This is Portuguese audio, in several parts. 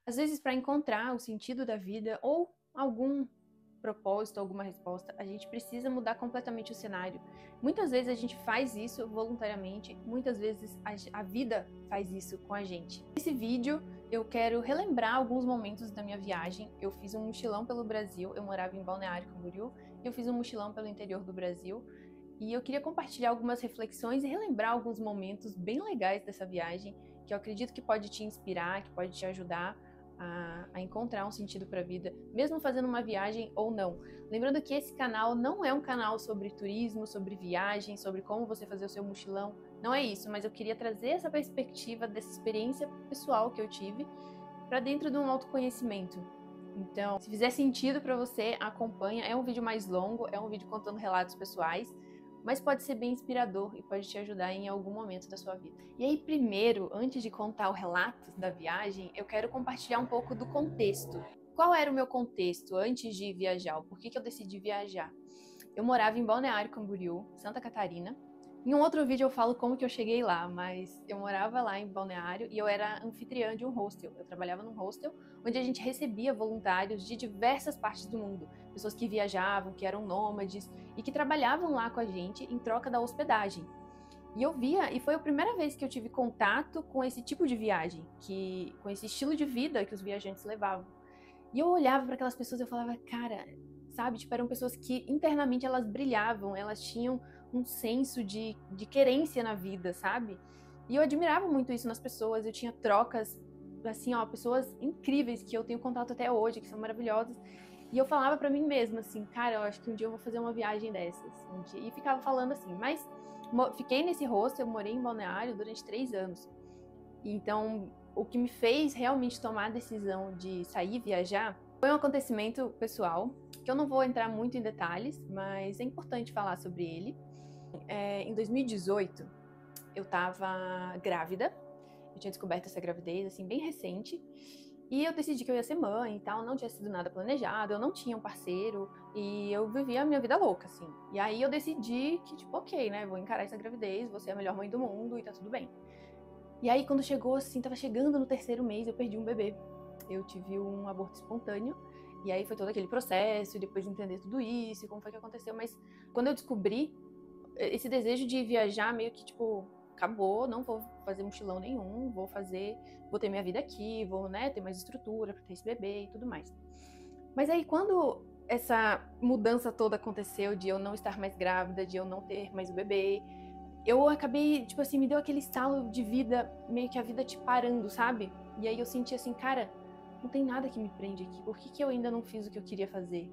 Às vezes, para encontrar o sentido da vida ou algum propósito, alguma resposta, a gente precisa mudar completamente o cenário. Muitas vezes a gente faz isso voluntariamente, muitas vezes a vida faz isso com a gente. Nesse vídeo eu quero relembrar alguns momentos da minha viagem. Eu fiz um mochilão pelo Brasil, eu morava em Balneário Camboriú, e eu fiz um mochilão pelo interior do Brasil. E eu queria compartilhar algumas reflexões e relembrar alguns momentos bem legais dessa viagem, que eu acredito que pode te inspirar, que pode te ajudar a encontrar um sentido para a vida, mesmo fazendo uma viagem ou não. Lembrando que esse canal não é um canal sobre turismo, sobre viagem, sobre como você fazer o seu mochilão, não é isso, mas eu queria trazer essa perspectiva dessa experiência pessoal que eu tive para dentro de um autoconhecimento. Então, se fizer sentido para você, acompanha. É um vídeo mais longo, é um vídeo contando relatos pessoais, mas pode ser bem inspirador e pode te ajudar em algum momento da sua vida. E aí, primeiro, antes de contar o relato da viagem, eu quero compartilhar um pouco do contexto. Qual era o meu contexto antes de viajar? Por que eu decidi viajar? Eu morava em Balneário Camboriú, Santa Catarina. Em um outro vídeo eu falo como que eu cheguei lá, mas eu morava lá em Balneário e eu era anfitriã de um hostel. Eu trabalhava num hostel onde a gente recebia voluntários de diversas partes do mundo. Pessoas que viajavam, que eram nômades e que trabalhavam lá com a gente em troca da hospedagem. E eu via, e foi a primeira vez que eu tive contato com esse tipo de viagem, com esse estilo de vida que os viajantes levavam. E eu olhava para aquelas pessoas e eu falava, cara, sabe? Tipo, eram pessoas que internamente elas brilhavam, elas tinham um senso de querência na vida, sabe? E eu admirava muito isso nas pessoas, eu tinha trocas, assim, ó, pessoas incríveis que eu tenho contato até hoje, que são maravilhosas. E eu falava pra mim mesma, assim, cara, eu acho que um dia eu vou fazer uma viagem dessas. E ficava falando assim, mas fiquei nesse hostel, eu morei em Balneário durante 3 anos. Então, o que me fez realmente tomar a decisão de sair e viajar foi um acontecimento pessoal, que eu não vou entrar muito em detalhes, mas é importante falar sobre ele. Em 2018, eu estava grávida, eu tinha descoberto essa gravidez, assim, bem recente, e eu decidi que eu ia ser mãe e tal, não tinha sido nada planejado, eu não tinha um parceiro, e eu vivia a minha vida louca, assim. E aí eu decidi que, tipo, ok, né, vou encarar essa gravidez, vou ser a melhor mãe do mundo e tá tudo bem. E aí, quando chegou, assim, tava chegando no 3º mês, eu perdi um bebê. Eu tive um aborto espontâneo, e aí foi todo aquele processo, e depois de entender tudo isso, e como foi que aconteceu. Mas quando eu descobri, esse desejo de viajar meio que, tipo, acabou, não vou fazer mochilão nenhum, vou ter minha vida aqui, vou, né, ter mais estrutura pra ter esse bebê e tudo mais. Mas aí, quando essa mudança toda aconteceu, de eu não estar mais grávida, de eu não ter mais o bebê, eu acabei, tipo assim, me deu aquele estalo de vida, meio que a vida te parando, sabe? E aí eu senti assim, cara, não tem nada que me prende aqui, por que eu ainda não fiz o que eu queria fazer?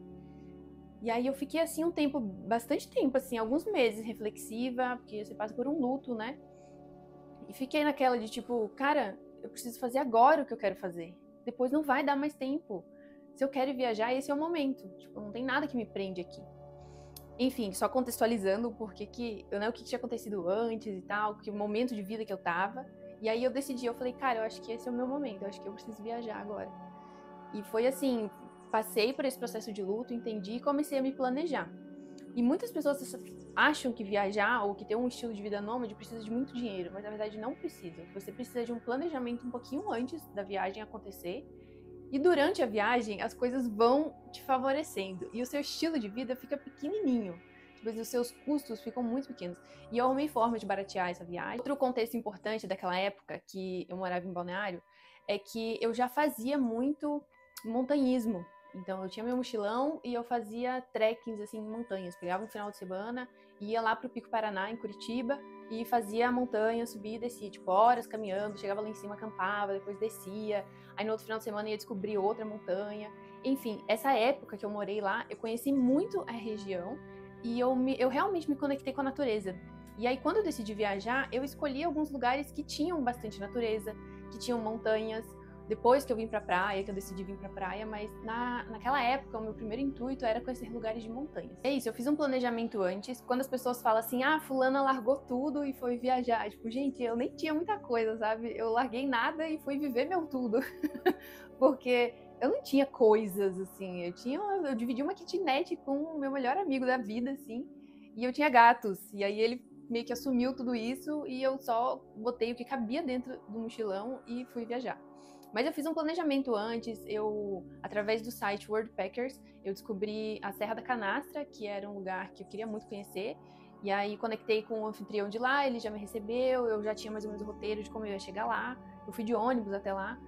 E aí eu fiquei assim um tempo, bastante tempo, assim, alguns meses reflexiva, porque você passa por um luto, né? E fiquei naquela de tipo, cara, eu preciso fazer agora o que eu quero fazer. Depois não vai dar mais tempo. Se eu quero viajar, esse é o momento. Tipo, não tem nada que me prende aqui. Enfim, só contextualizando porque né, o que tinha acontecido antes e tal, que o momento de vida que eu tava. E aí eu decidi, eu falei, cara, eu acho que esse é o meu momento, eu acho que eu preciso viajar agora. E foi assim, passei por esse processo de luto, entendi e comecei a me planejar. E muitas pessoas acham que viajar ou que ter um estilo de vida nômade precisa de muito dinheiro, mas na verdade não precisa. Você precisa de um planejamento um pouquinho antes da viagem acontecer. E durante a viagem, as coisas vão te favorecendo. E o seu estilo de vida fica pequenininho. Tipo, os seus custos ficam muito pequenos. E eu arrumei forma de baratear essa viagem. Outro contexto importante daquela época, que eu morava em Balneário, é que eu já fazia muito montanhismo. Então eu tinha meu mochilão e eu fazia trekkings assim em montanhas. Pegava um final de semana, ia lá pro Pico Paraná, em Curitiba, e fazia a montanha, subia e descia, tipo, horas caminhando, chegava lá em cima, acampava, depois descia. Aí no outro final de semana ia descobrir outra montanha. Enfim, essa época que eu morei lá, eu conheci muito a região e eu realmente me conectei com a natureza. E aí quando eu decidi viajar, eu escolhi alguns lugares que tinham bastante natureza, que tinham montanhas. Depois que eu vim pra praia, que eu decidi vir pra praia, mas naquela época o meu primeiro intuito era conhecer lugares de montanhas. É isso, eu fiz um planejamento antes. Quando as pessoas falam assim, ah, fulana largou tudo e foi viajar. Tipo, gente, eu nem tinha muita coisa, sabe? Eu larguei nada e fui viver meu tudo. Porque eu não tinha coisas, assim. Eu dividi uma kitnet com o meu melhor amigo da vida, assim. E eu tinha gatos. E aí ele meio que assumiu tudo isso e eu só botei o que cabia dentro do mochilão e fui viajar. Mas eu fiz um planejamento antes, através do site Worldpackers, eu descobri a Serra da Canastra, que era um lugar que eu queria muito conhecer, e aí conectei com o anfitrião de lá, ele já me recebeu, eu já tinha mais ou menos o roteiro de como eu ia chegar lá, eu fui de ônibus até lá.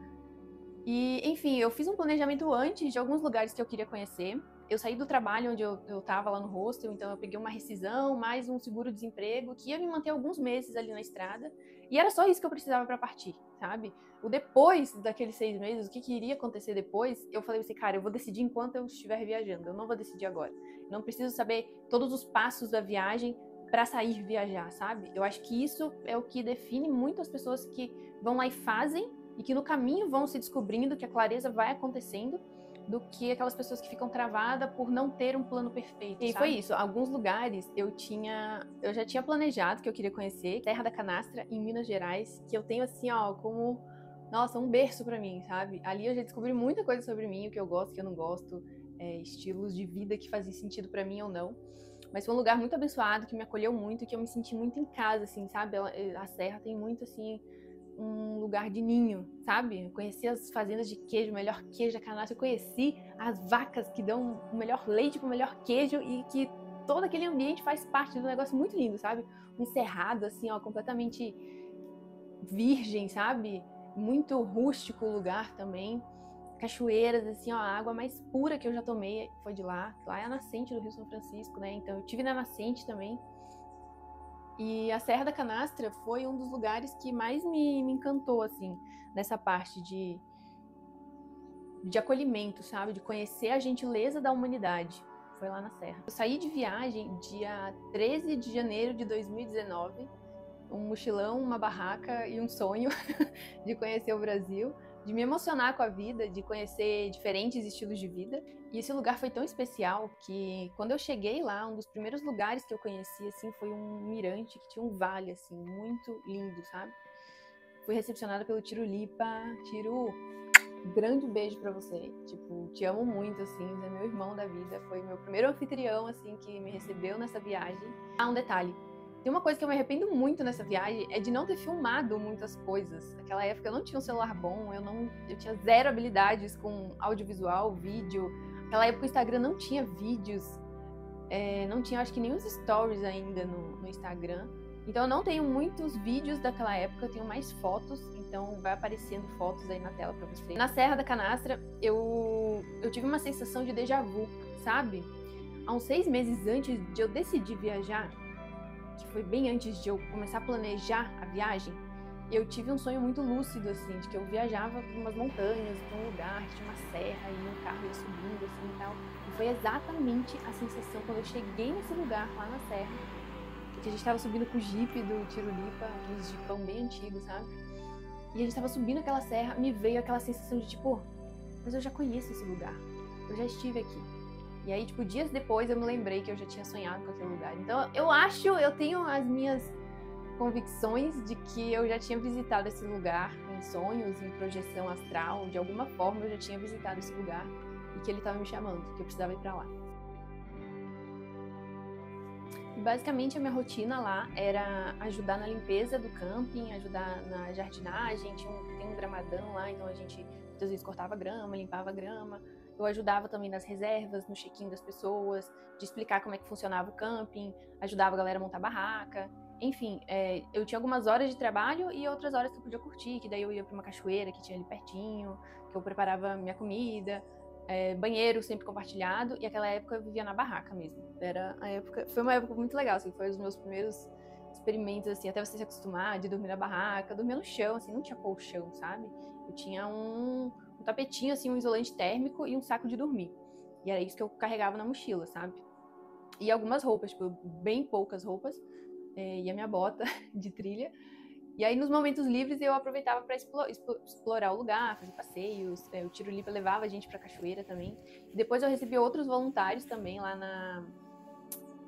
E, enfim, eu fiz um planejamento antes de alguns lugares que eu queria conhecer. Eu saí do trabalho onde eu tava lá no hostel, então eu peguei uma rescisão, mais um seguro-desemprego, que ia me manter alguns meses ali na estrada. E era só isso que eu precisava para partir, sabe? O depois daqueles 6 meses, o que iria acontecer depois, eu falei assim, cara, eu vou decidir enquanto eu estiver viajando, eu não vou decidir agora. Eu não preciso saber todos os passos da viagem para sair viajar, sabe? Eu acho que isso é o que define muito as pessoas que vão lá e fazem, e que no caminho vão se descobrindo que a clareza vai acontecendo, do que aquelas pessoas que ficam travadas por não ter um plano perfeito. E foi isso, alguns lugares eu já tinha planejado que eu queria conhecer, Serra da Canastra, em Minas Gerais, que eu tenho assim, ó, como, nossa, um berço pra mim, sabe? Ali eu já descobri muita coisa sobre mim, o que eu gosto, o que eu não gosto, estilos de vida que fazem sentido pra mim ou não. Mas foi um lugar muito abençoado, que me acolheu muito, que eu me senti muito em casa, assim, sabe? A Serra tem muito, assim, um lugar de ninho, sabe? Eu conheci as fazendas de queijo, o melhor queijo da Canastra, eu conheci as vacas que dão o melhor leite com o melhor queijo e que todo aquele ambiente faz parte de um negócio muito lindo, sabe? Um cerrado, assim, ó, completamente virgem, sabe? Muito rústico o lugar também. Cachoeiras, assim, ó, a água mais pura que eu já tomei foi de lá. Lá é a nascente do Rio São Francisco, né? Então eu tive na nascente também. E a Serra da Canastra foi um dos lugares que mais me encantou, assim, nessa parte de acolhimento, sabe? De conhecer a gentileza da humanidade. Foi lá na Serra. Eu saí de viagem dia 13 de janeiro de 2019, um mochilão, uma barraca e um sonho de conhecer o Brasil, de me emocionar com a vida, de conhecer diferentes estilos de vida. E esse lugar foi tão especial que quando eu cheguei lá, um dos primeiros lugares que eu conheci, assim, foi um mirante que tinha um vale, assim, muito lindo, sabe? Fui recepcionada pelo Tiro Lipa. Tiro, grande beijo pra você. Tipo, te amo muito, assim, é meu irmão da vida. Foi meu primeiro anfitrião, assim, que me recebeu nessa viagem. Ah, um detalhe. Tem uma coisa que eu me arrependo muito nessa viagem, é de não ter filmado muitas coisas. Naquela época eu não tinha um celular bom, eu tinha zero habilidades com audiovisual, vídeo. Naquela época o Instagram não tinha vídeos, não tinha, acho que nem os stories ainda no Instagram. Então eu não tenho muitos vídeos daquela época, eu tenho mais fotos, então vai aparecendo fotos aí na tela pra você. Na Serra da Canastra, eu tive uma sensação de déjà vu, sabe? Há uns 6 meses antes de eu decidir viajar, que foi bem antes de eu começar a planejar a viagem, eu tive um sonho muito lúcido, assim, de que eu viajava por umas montanhas, pra um lugar que tinha uma serra e um carro ia subindo, assim, e tal. E foi exatamente a sensação quando eu cheguei nesse lugar, lá na serra, que a gente tava subindo com o Jeep do Tiro Lipa, aqueles Jeepão bem antigos, sabe? E a gente tava subindo aquela serra, me veio aquela sensação de tipo, mas eu já conheço esse lugar, eu já estive aqui. E aí, tipo, dias depois eu me lembrei que eu já tinha sonhado com aquele lugar. Então, eu tenho as minhas convicções de que eu já tinha visitado esse lugar em sonhos, em projeção astral, de alguma forma eu já tinha visitado esse lugar e que ele estava me chamando, que eu precisava ir pra lá. E basicamente a minha rotina lá era ajudar na limpeza do camping, ajudar na jardinagem, tem um gramadão lá, então a gente muitas vezes cortava grama, limpava grama. Eu ajudava também nas reservas, no check-in das pessoas, de explicar como é que funcionava o camping, ajudava a galera a montar barraca. Enfim, eu tinha algumas horas de trabalho e outras horas que eu podia curtir, que daí eu ia para uma cachoeira que tinha ali pertinho, que eu preparava minha comida, banheiro sempre compartilhado, e aquela época eu vivia na barraca mesmo. Foi uma época muito legal, assim, foi os meus primeiros experimentos, assim, até você se acostumar de dormir na barraca, dormir no chão, assim, não tinha colchão, sabe? Eu tinha um tapetinho, assim, um isolante térmico e um saco de dormir. E era isso que eu carregava na mochila, sabe? E algumas roupas, tipo, bem poucas roupas, e a minha bota de trilha. E aí, nos momentos livres, eu aproveitava para explorar o lugar, fazer passeios. O Tiro Lipa levava a gente pra cachoeira também. E depois eu recebi outros voluntários também lá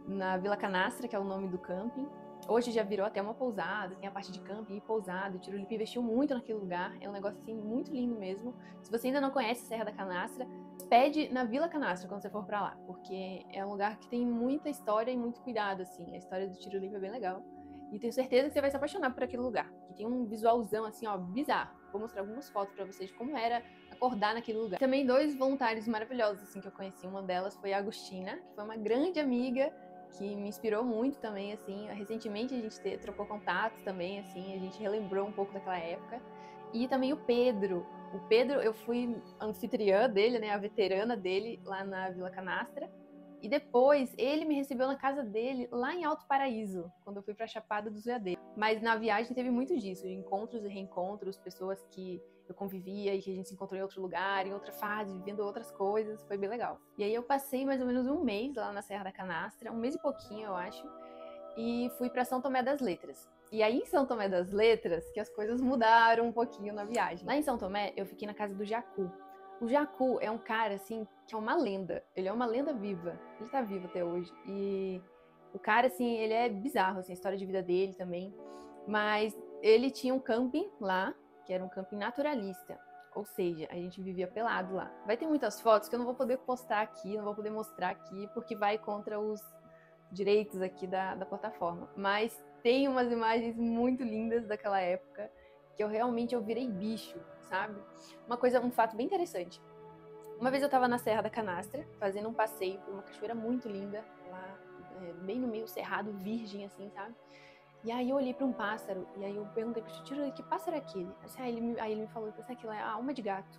na Vila Canastra, que é o nome do camping. Hoje já virou até uma pousada, tem a parte de camping e pousada. O Tiro Lipa investiu muito naquele lugar, é um negócio assim muito lindo mesmo. Se você ainda não conhece a Serra da Canastra, pede na Vila Canastra quando você for pra lá, porque é um lugar que tem muita história e muito cuidado, assim. A história do Tiro Lipa é bem legal. E tenho certeza que você vai se apaixonar por aquele lugar, que tem um visualzão assim, ó, bizarro. Vou mostrar algumas fotos pra vocês de como era acordar naquele lugar. Também 2 voluntários maravilhosos assim que eu conheci. Uma delas foi a Agostina, que foi uma grande amiga que me inspirou muito também, assim. Recentemente a gente trocou contatos também, assim, a gente relembrou um pouco daquela época. E também o Pedro. O Pedro, eu fui anfitriã dele, né, a veterana dele lá na Vila Canastra. E depois ele me recebeu na casa dele lá em Alto Paraíso, quando eu fui pra Chapada dos Veadeiros. Mas na viagem teve muito disso, de encontros e reencontros, pessoas que eu convivia e que a gente se encontrou em outro lugar, em outra fase, vivendo outras coisas, foi bem legal. E aí eu passei mais ou menos um mês lá na Serra da Canastra, um mês e pouquinho eu acho, e fui pra São Tomé das Letras. E aí em São Tomé das Letras que as coisas mudaram um pouquinho na viagem. Lá em São Tomé eu fiquei na casa do Jacu. O Jacu é um cara, assim, que é uma lenda. Ele é uma lenda viva. Ele tá vivo até hoje. E o cara, assim, ele é bizarro, assim, a história de vida dele também. Mas ele tinha um camping lá, que era um camping naturalista. Ou seja, a gente vivia pelado lá. Vai ter muitas fotos que eu não vou poder postar aqui, não vou poder mostrar aqui, porque vai contra os direitos aqui da plataforma. Mas tem umas imagens muito lindas daquela época, que eu virei bicho, sabe? Um fato bem interessante. Uma vez eu tava na Serra da Canastra, fazendo um passeio por uma cachoeira muito linda, lá bem no meio cerrado, virgem assim, sabe? E aí eu olhei pra um pássaro, e aí eu perguntei pro tio, que pássaro é aquele? Aí ele me falou que aquilo é a alma de gato.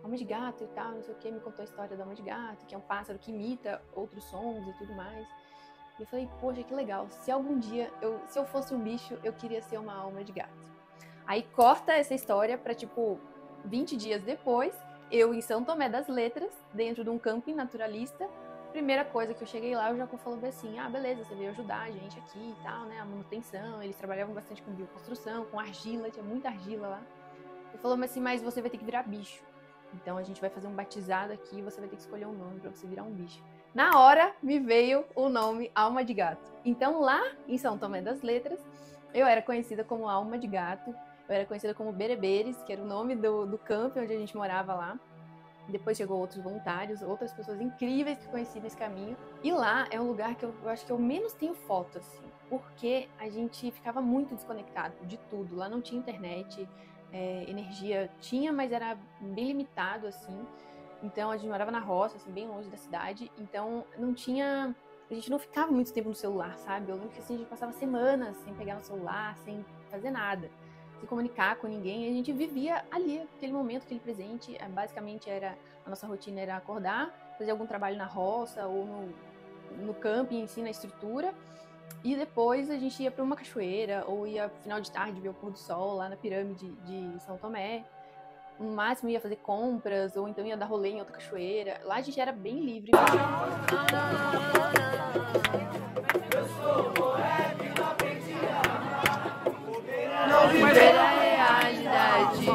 Alma de gato e tal, não sei o que, me contou a história da alma de gato, que é um pássaro que imita outros sons e tudo mais. E eu falei, poxa, que legal, se algum dia, se eu fosse um bicho, eu queria ser uma alma de gato. Aí corta essa história pra, tipo, 20 dias depois, eu em São Tomé das Letras, dentro de um camping naturalista. Primeira coisa que eu cheguei lá, o Jacu falou assim, beleza, você veio ajudar a gente aqui e tal, né, a manutenção. Eles trabalhavam bastante com bioconstrução, com argila, tinha muita argila lá. Ele falou assim, mas você vai ter que virar bicho. Então a gente vai fazer um batizado aqui e você vai ter que escolher um nome pra você virar um bicho. Na hora, me veio o nome Alma de Gato. Então lá em São Tomé das Letras, eu era conhecida como Alma de Gato. Eu era conhecida como Bereberes, que era o nome do camping onde a gente morava lá. Depois chegou outros voluntários, outras pessoas incríveis que conheci nesse caminho. E lá é um lugar que eu acho que eu menos tenho foto, assim, porque a gente ficava muito desconectado de tudo. Lá não tinha internet, energia tinha, mas era bem limitado, assim. Então a gente morava na roça, assim, bem longe da cidade. Então não tinha... A gente não ficava muito tempo no celular, sabe? Eu lembro que assim, a gente passava semanas sem pegar no celular, sem fazer nada, se comunicar com ninguém. A gente vivia ali, aquele momento, aquele presente. Basicamente a nossa rotina era acordar, fazer algum trabalho na roça ou no camping em si, na estrutura, e depois a gente ia para uma cachoeira ou ia final de tarde ver o pôr do sol lá na pirâmide de São Tomé. No máximo ia fazer compras ou então ia dar rolê em outra cachoeira. Lá a gente era bem livre. Não viver a realidade.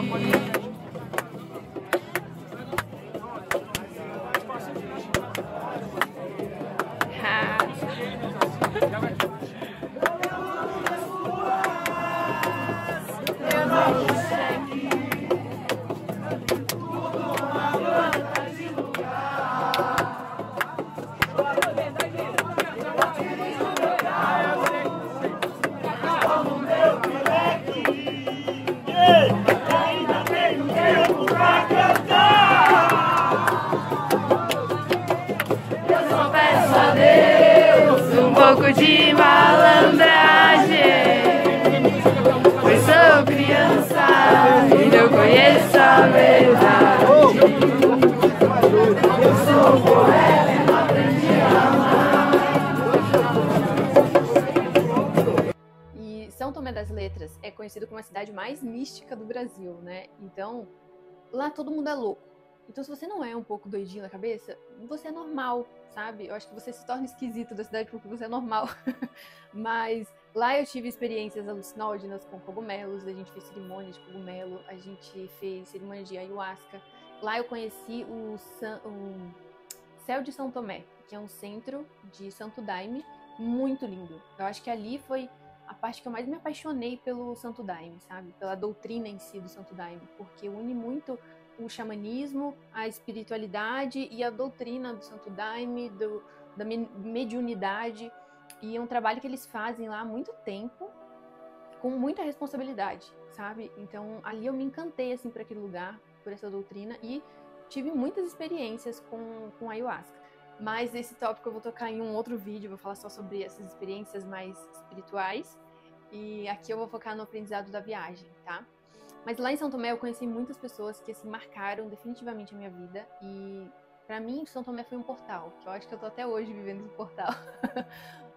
Pouco de malandragem, pois sou criança e eu conheço a verdade. Eu sou poeta e não aprendi a amar. E São Tomé das Letras é conhecido como a cidade mais mística do Brasil, né? Então, lá todo mundo é louco. Então, se você não é um pouco doidinho na cabeça, você é normal, sabe? Eu acho que você se torna esquisito da cidade porque você é normal. Mas lá eu tive experiências alucinógenas com cogumelos, a gente fez cerimônia de cogumelo, a gente fez cerimônia de ayahuasca. Lá eu conheci o Céu de São Tomé, que é um centro de Santo Daime muito lindo. Eu acho que ali foi a parte que eu mais me apaixonei pelo Santo Daime, sabe? Pela doutrina em si do Santo Daime, porque une muito o xamanismo, a espiritualidade e a doutrina do Santo Daime, da mediunidade. E é um trabalho que eles fazem lá há muito tempo com muita responsabilidade, sabe? Então ali eu me encantei assim por aquele lugar, por essa doutrina, e tive muitas experiências com ayahuasca. Mas esse tópico eu vou tocar em um outro vídeo, vou falar só sobre essas experiências mais espirituais. E aqui eu vou focar no aprendizado da viagem, tá? Mas lá em São Tomé eu conheci muitas pessoas que assim marcaram definitivamente a minha vida. E pra mim São Tomé foi um portal, que eu acho que eu tô até hoje vivendo esse portal.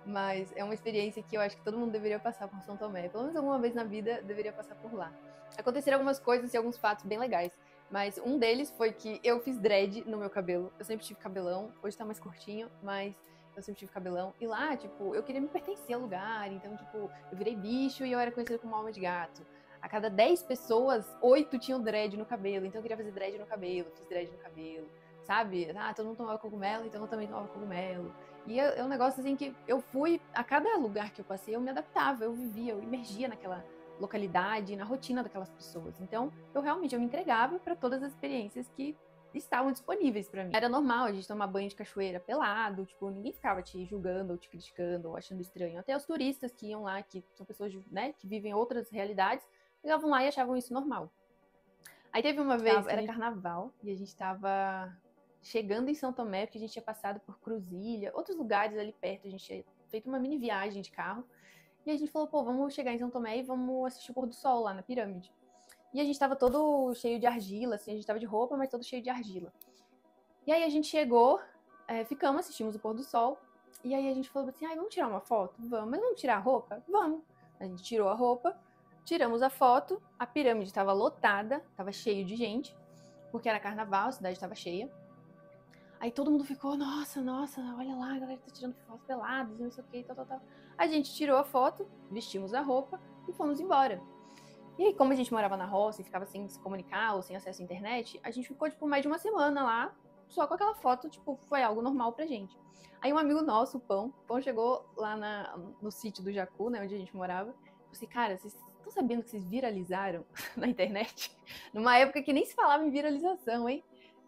Mas é uma experiência que eu acho que todo mundo deveria passar por São Tomé. Pelo menos alguma vez na vida deveria passar por lá. Aconteceram algumas coisas e alguns fatos bem legais. Mas um deles foi que eu fiz dread no meu cabelo. Eu sempre tive cabelão, hoje tá mais curtinho, mas eu sempre tive cabelão. E lá, tipo, eu queria me pertencer ao lugar. Então, tipo, eu virei bicho e eu era conhecida como alma de gato. A cada 10 pessoas, 8 tinham dread no cabelo. Então eu queria fazer dread no cabelo, fiz dread no cabelo. Sabe? Ah, todo mundo tomava cogumelo, então eu também tomava cogumelo. E é um negócio assim que eu fui, a cada lugar que eu passei, eu me adaptava, eu vivia, eu imergia naquela localidade, na rotina daquelas pessoas. Então, eu me entregava para todas as experiências que estavam disponíveis para mim. Era normal a gente tomar banho de cachoeira pelado, tipo, ninguém ficava te julgando ou te criticando ou achando estranho. Até os turistas que iam lá, que são pessoas, né, que vivem outras realidades, chegavam lá e achavam isso normal. Aí teve uma vez, era carnaval, e a gente tava chegando em São Tomé, porque a gente tinha passado por Cruzilha, outros lugares ali perto, a gente tinha feito uma mini viagem de carro. E a gente falou, pô, vamos chegar em São Tomé e vamos assistir o pôr do sol lá na pirâmide. E a gente tava todo cheio de argila, assim, a gente tava de roupa, mas todo cheio de argila. E aí a gente chegou, ficamos, assistimos o pôr do sol. E aí a gente falou assim, vamos tirar uma foto? Vamos, mas vamos tirar a roupa? Vamos. A gente tirou a roupa, tiramos a foto, a pirâmide tava lotada, tava cheio de gente, porque era carnaval, a cidade tava cheia. Aí todo mundo ficou, nossa, olha lá, a galera tá tirando fotos peladas, não sei o que, tal. A gente tirou a foto, vestimos a roupa e fomos embora. E aí, como a gente morava na roça e ficava sem se comunicar ou sem acesso à internet, a gente ficou, tipo, mais de uma semana lá, só com aquela foto, tipo, foi algo normal pra gente. Aí um amigo nosso, o Pão chegou lá no sítio do Jacu, né, onde a gente morava, e falou assim, cara, vocês estão sabendo que vocês viralizaram na internet? Numa época que nem se falava em viralização, hein?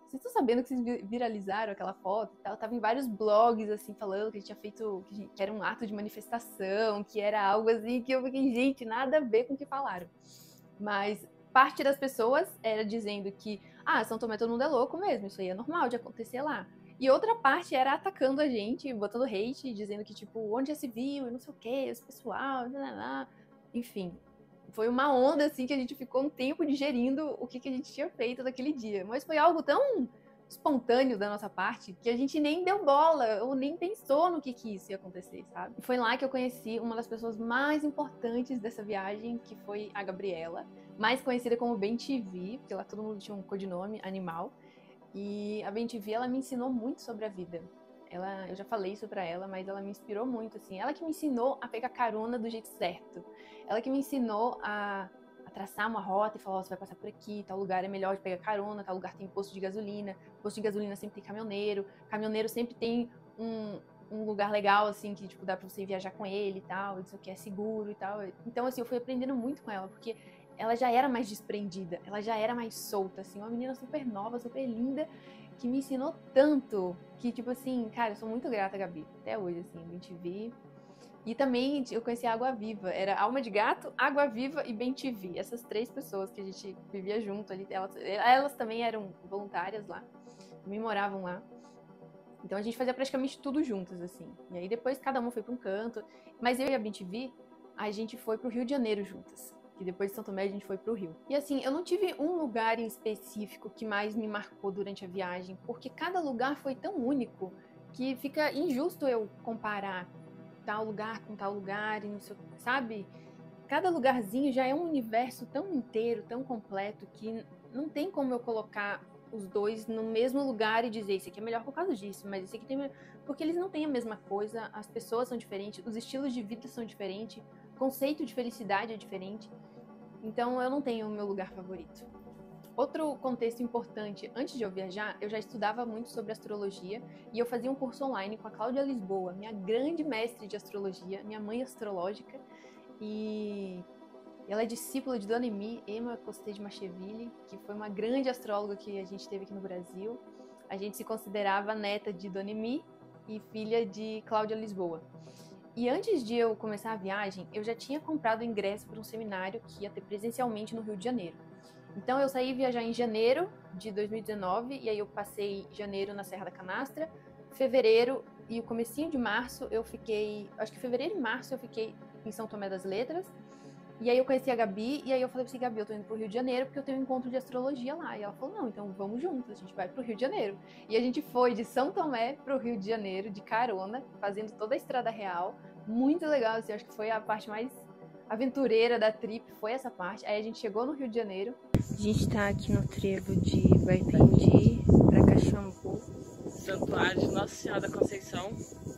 Vocês estão sabendo que vocês viralizaram aquela foto e tal? Tava em vários blogs, assim, falando que a gente tinha feito, que era um ato de manifestação, que era algo assim, que eu fiquei, gente, nada a ver com o que falaram. Mas parte das pessoas era dizendo que, São Tomé todo mundo é louco mesmo, isso aí é normal de acontecer lá. E outra parte era atacando a gente, botando hate, dizendo que, tipo, onde já se viu, e não sei o que, esse pessoal, enfim. Foi uma onda, assim, que a gente ficou um tempo digerindo o que a gente tinha feito naquele dia. Mas foi algo tão espontâneo da nossa parte que a gente nem deu bola ou nem pensou no que isso ia acontecer, sabe? E foi lá que eu conheci uma das pessoas mais importantes dessa viagem, que foi a Gabriela, mais conhecida como BenTV, porque lá todo mundo tinha um codinome animal. E a BenTV, ela me ensinou muito sobre a vida. Eu já falei isso pra ela, mas ela me inspirou muito, assim. Ela que me ensinou a pegar carona do jeito certo. Ela que me ensinou a traçar uma rota e falar, você vai passar por aqui, tal lugar é melhor de pegar carona, tal lugar tem posto de gasolina sempre tem caminhoneiro sempre tem um lugar legal, assim, que, tipo, dá pra você viajar com ele e tal, isso aqui é seguro e tal. Então, assim, eu fui aprendendo muito com ela, porque ela já era mais desprendida, ela já era mais solta, assim, uma menina super nova, super linda, que me ensinou tanto, que, tipo assim, cara, eu sou muito grata, Gabi, até hoje, assim, a gente vê. E também eu conheci a Água Viva, era Alma de Gato, Água Viva e BenTV, essas 3 pessoas que a gente vivia junto ali, elas também eram voluntárias lá, também moravam lá. Então a gente fazia praticamente tudo juntas, assim. E aí depois cada uma foi para um canto, mas eu e a BenTV, a gente foi pro Rio de Janeiro juntas. E depois de São Tomé a gente foi pro Rio. E assim, eu não tive um lugar em específico que mais me marcou durante a viagem, porque cada lugar foi tão único que fica injusto eu comparar tal lugar com tal lugar, e não sei, sabe? Cada lugarzinho já é um universo tão inteiro, tão completo, que não tem como eu colocar os dois no mesmo lugar e dizer, esse aqui é melhor por causa disso, mas esse aqui tem... Porque eles não têm a mesma coisa, as pessoas são diferentes, os estilos de vida são diferentes, o conceito de felicidade é diferente. Então eu não tenho o meu lugar favorito. Outro contexto importante, antes de eu viajar, eu já estudava muito sobre astrologia e eu fazia um curso online com a Cláudia Lisboa, minha grande mestre de astrologia, minha mãe astrológica, e ela é discípula de Dona Emma Costé de Macheville, que foi uma grande astróloga que a gente teve aqui no Brasil. A gente se considerava neta de Dona Emma e filha de Cláudia Lisboa. E antes de eu começar a viagem, eu já tinha comprado o ingresso para um seminário que ia ter presencialmente no Rio de Janeiro. Então eu saí viajar em janeiro de 2019, e aí eu passei janeiro na Serra da Canastra, fevereiro e o comecinho de março eu fiquei, acho que fevereiro e março eu fiquei em São Tomé das Letras. E aí eu conheci a Gabi, e aí eu falei pra Gabi, eu tô indo pro Rio de Janeiro porque eu tenho um encontro de astrologia lá. E ela falou, não, então vamos juntos, a gente vai pro Rio de Janeiro. E a gente foi de São Tomé pro Rio de Janeiro, de carona, fazendo toda a Estrada Real. Muito legal, assim, acho que foi a parte mais aventureira da trip, foi essa parte. Aí a gente chegou no Rio de Janeiro. A gente tá aqui no trevo de Baipendi, pra Caxambu. Santuário de Nossa Senhora da Conceição.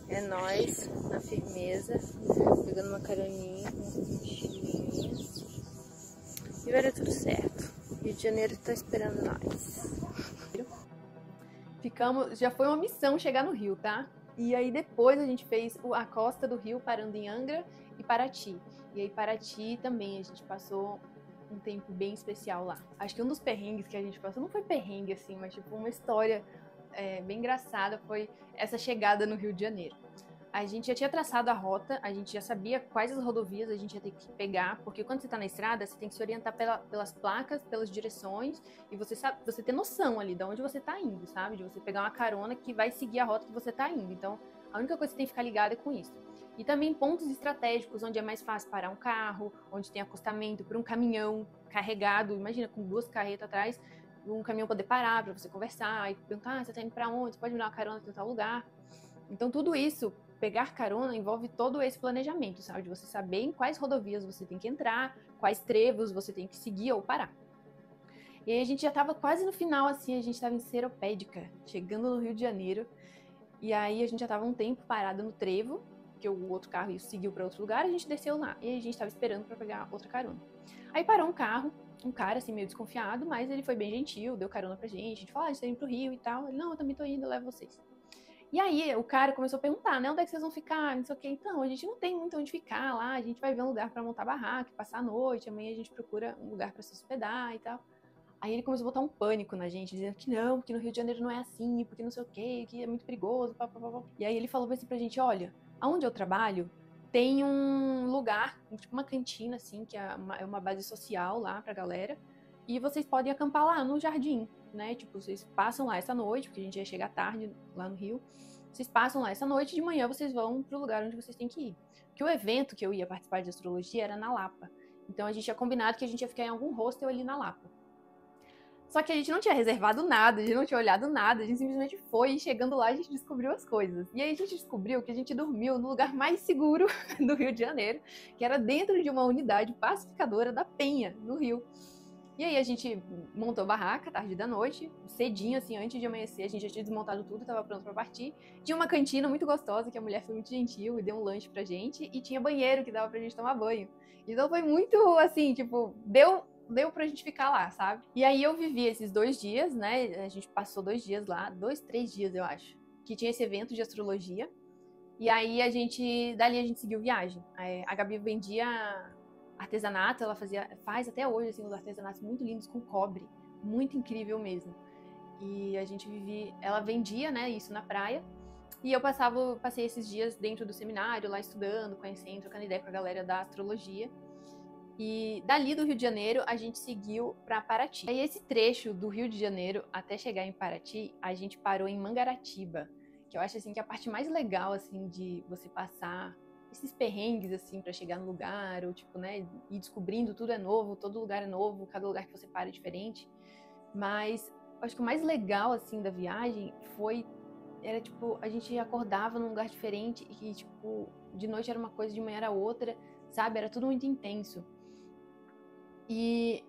É nóis, na firmeza, pegando uma caroninha, umas mochilinhas. E vai dar tudo certo. Rio de Janeiro tá esperando nós. Já foi uma missão chegar no Rio, tá? E aí depois a gente fez a costa do Rio, parando em Angra e Paraty. E aí Paraty também, a gente passou um tempo bem especial lá. Acho que um dos perrengues que a gente passou, não foi perrengue assim, mas tipo uma história bem engraçada foi essa chegada no Rio de Janeiro. A gente já tinha traçado a rota, a gente já sabia quais as rodovias a gente ia ter que pegar, porque quando você tá na estrada, você tem que se orientar pelas placas, pelas direções, e você ter noção ali de onde você tá indo, sabe? De você pegar uma carona que vai seguir a rota que você tá indo. Então, a única coisa que você tem que ficar ligado é com isso. E também pontos estratégicos, onde é mais fácil parar um carro, onde tem acostamento para um caminhão carregado, imagina, com 2 carretas atrás, um caminhão poder parar para você conversar e perguntar, você tá indo para onde? Você pode me dar uma carona em tal lugar? Então, tudo isso, pegar carona, envolve todo esse planejamento, sabe? De você saber em quais rodovias você tem que entrar, quais trevos você tem que seguir ou parar. E aí a gente já tava quase no final, assim, a gente tava em Seropédica, chegando no Rio de Janeiro. E aí a gente já tava um tempo parado no trevo, que o outro carro seguiu para outro lugar, a gente desceu lá. E aí a gente tava esperando para pegar outra carona. Aí parou um cara assim meio desconfiado, mas ele foi bem gentil, deu carona pra gente. A gente falou, a gente tá indo pro Rio e tal. Ele, não, eu também tô indo, eu levo vocês. E aí o cara começou a perguntar, né, onde é que vocês vão ficar, não sei o que. Então, a gente não tem muito onde ficar lá, a gente vai ver um lugar para montar barraca, passar a noite, amanhã a gente procura um lugar para se hospedar e tal. Aí ele começou a botar um pânico na gente, dizendo que não, porque no Rio de Janeiro não é assim, porque não sei o que é muito perigoso, papapá. E aí ele falou assim pra gente, olha, aonde eu trabalho tem um lugar, tipo uma cantina assim, que é uma base social lá pra galera, e vocês podem acampar lá no jardim, né? Tipo, vocês passam lá essa noite, porque a gente ia chegar tarde lá no Rio. Vocês passam lá essa noite e de manhã vocês vão pro lugar onde vocês têm que ir. Porque o evento que eu ia participar de astrologia era na Lapa. Então a gente tinha combinado que a gente ia ficar em algum hostel ali na Lapa. Só que a gente não tinha reservado nada, a gente não tinha olhado nada, a gente simplesmente foi e chegando lá a gente descobriu as coisas. E aí a gente descobriu que a gente dormiu no lugar mais seguro do Rio de Janeiro, que era dentro de uma unidade pacificadora da Penha, no Rio. E aí a gente montou a barraca, tarde da noite, cedinho, assim, antes de amanhecer, a gente já tinha desmontado tudo, tava pronto pra partir. Tinha uma cantina muito gostosa, que a mulher foi muito gentil e deu um lanche pra gente, e tinha banheiro que dava pra gente tomar banho. Então foi muito, assim, tipo, deu pra gente ficar lá, sabe? E aí eu vivi esses 2 dias, né, a gente passou 2 dias lá, 2, 3 dias, eu acho, que tinha esse evento de astrologia. E aí dali a gente seguiu viagem. A Gabi vendia artesanato, ela faz até hoje, assim, os artesanatos muito lindos com cobre, muito incrível mesmo. E ela vendia, né, isso na praia, e eu passei esses dias dentro do seminário, lá estudando, conhecendo, trocando ideia com a galera da astrologia. E dali do Rio de Janeiro, a gente seguiu para Paraty. Aí esse trecho do Rio de Janeiro até chegar em Paraty, a gente parou em Mangaratiba, que eu acho assim que é a parte mais legal assim de você passar esses perrengues assim para chegar no lugar, ou tipo, né, ir descobrindo tudo é novo, todo lugar é novo, cada lugar que você para é diferente. Mas eu acho que o mais legal assim da viagem era tipo, a gente acordava num lugar diferente e tipo, de noite era uma coisa, de manhã era outra, sabe? Era tudo muito intenso. E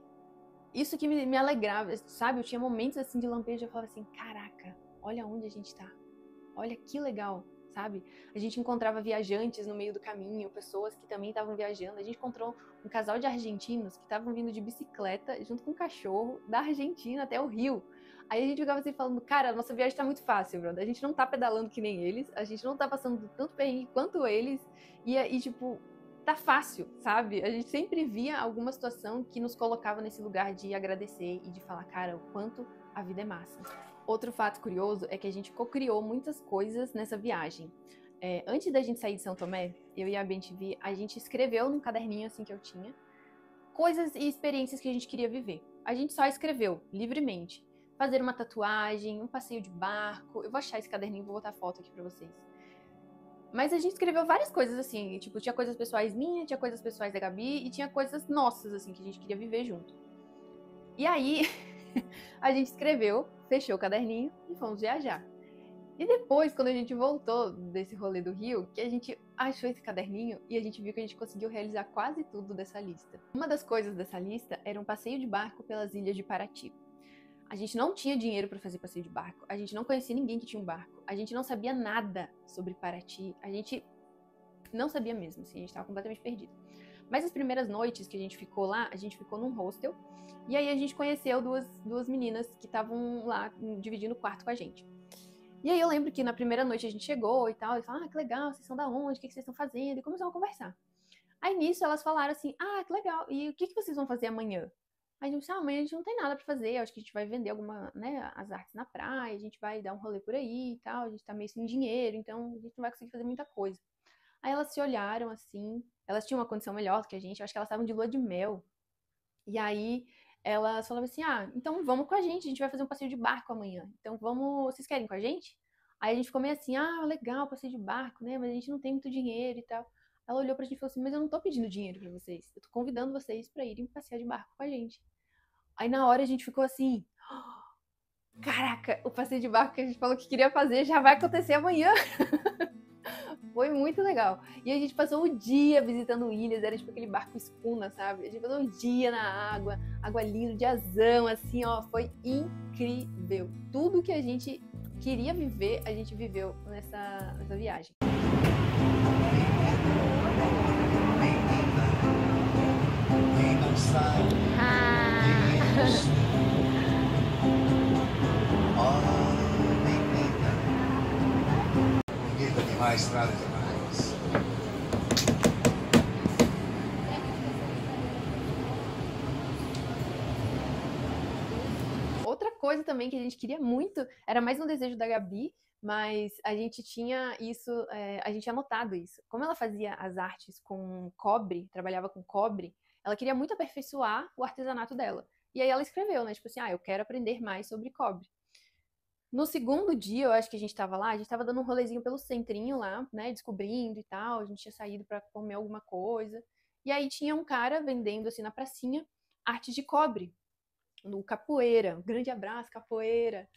isso que me alegrava, sabe? Eu tinha momentos assim de lampejo, eu falava assim, caraca, olha onde a gente tá. Olha que legal, sabe? A gente encontrava viajantes no meio do caminho, pessoas que também estavam viajando. A gente encontrou um casal de argentinos que estavam vindo de bicicleta junto com um cachorro da Argentina até o Rio. Aí a gente ficava assim falando, cara, a nossa viagem tá muito fácil, brother. A gente não tá pedalando que nem eles, a gente não tá passando tanto perrengue quanto eles. E tipo, tá fácil, sabe? A gente sempre via alguma situação que nos colocava nesse lugar de agradecer e de falar, cara, o quanto a vida é massa. Outro fato curioso é que a gente co-criou muitas coisas nessa viagem. Antes da gente sair de São Tomé, eu e a BenTV, a gente escreveu num caderninho assim que eu tinha coisas e experiências que a gente queria viver. A gente só escreveu livremente. Fazer uma tatuagem, um passeio de barco. Eu vou achar esse caderninho e vou botar foto aqui pra vocês. Mas a gente escreveu várias coisas assim, tipo, tinha coisas pessoais minhas, tinha coisas pessoais da Gabi e tinha coisas nossas, assim, que a gente queria viver junto. E aí, a gente escreveu, fechou o caderninho e fomos viajar. E depois, quando a gente voltou desse rolê do Rio, que a gente achou esse caderninho e a gente viu que a gente conseguiu realizar quase tudo dessa lista. Uma das coisas dessa lista era um passeio de barco pelas ilhas de Paraty. A gente não tinha dinheiro para fazer passeio de barco, a gente não conhecia ninguém que tinha um barco, a gente não sabia nada sobre Paraty, a gente não sabia mesmo, assim, a gente estava completamente perdido. Mas as primeiras noites que a gente ficou lá, a gente ficou num hostel, e aí a gente conheceu duas meninas que estavam lá dividindo o quarto com a gente. E aí eu lembro que na primeira noite a gente chegou e tal, e falaram, que legal, vocês são da onde, o que vocês estão fazendo? E começamos a conversar. Aí nisso elas falaram assim, que legal, e o que vocês vão fazer amanhã? Aí a gente disse, amanhã a gente não tem nada pra fazer, acho que a gente vai vender as artes na praia, a gente vai dar um rolê por aí e tal, a gente tá meio sem dinheiro, então a gente não vai conseguir fazer muita coisa. Aí elas se olharam assim, elas tinham uma condição melhor do que a gente, eu acho que elas estavam de lua de mel. E aí elas falavam assim, então vamos com a gente vai fazer um passeio de barco amanhã, então vocês querem ir com a gente? Aí a gente ficou meio assim, legal, passeio de barco, né, mas a gente não tem muito dinheiro e tal. Ela olhou pra gente e falou assim, mas eu não tô pedindo dinheiro pra vocês, eu tô convidando vocês pra irem passear de barco com a gente. Aí na hora a gente ficou assim, caraca, o passeio de barco que a gente falou que queria fazer já vai acontecer amanhã. Foi muito legal. E a gente passou o dia visitando ilhas, era tipo aquele barco escuna, sabe? A gente passou o dia na água linda, diazão, assim, ó, foi incrível. Tudo que a gente queria viver, a gente viveu nessa viagem. Outra coisa também que a gente queria muito, era mais um desejo da Gabi, mas a gente tinha isso, a gente tinha notado isso. Como ela fazia as artes com cobre, trabalhava com cobre, ela queria muito aperfeiçoar o artesanato dela. E aí ela escreveu, né? Tipo assim, eu quero aprender mais sobre cobre. No segundo dia, eu acho que a gente tava lá, a gente tava dando um rolezinho pelo centrinho lá, né? Descobrindo e tal, a gente tinha saído pra comer alguma coisa. E aí tinha um cara vendendo, assim, na pracinha, artes de cobre, no Capoeira. Um grande abraço, Capoeira.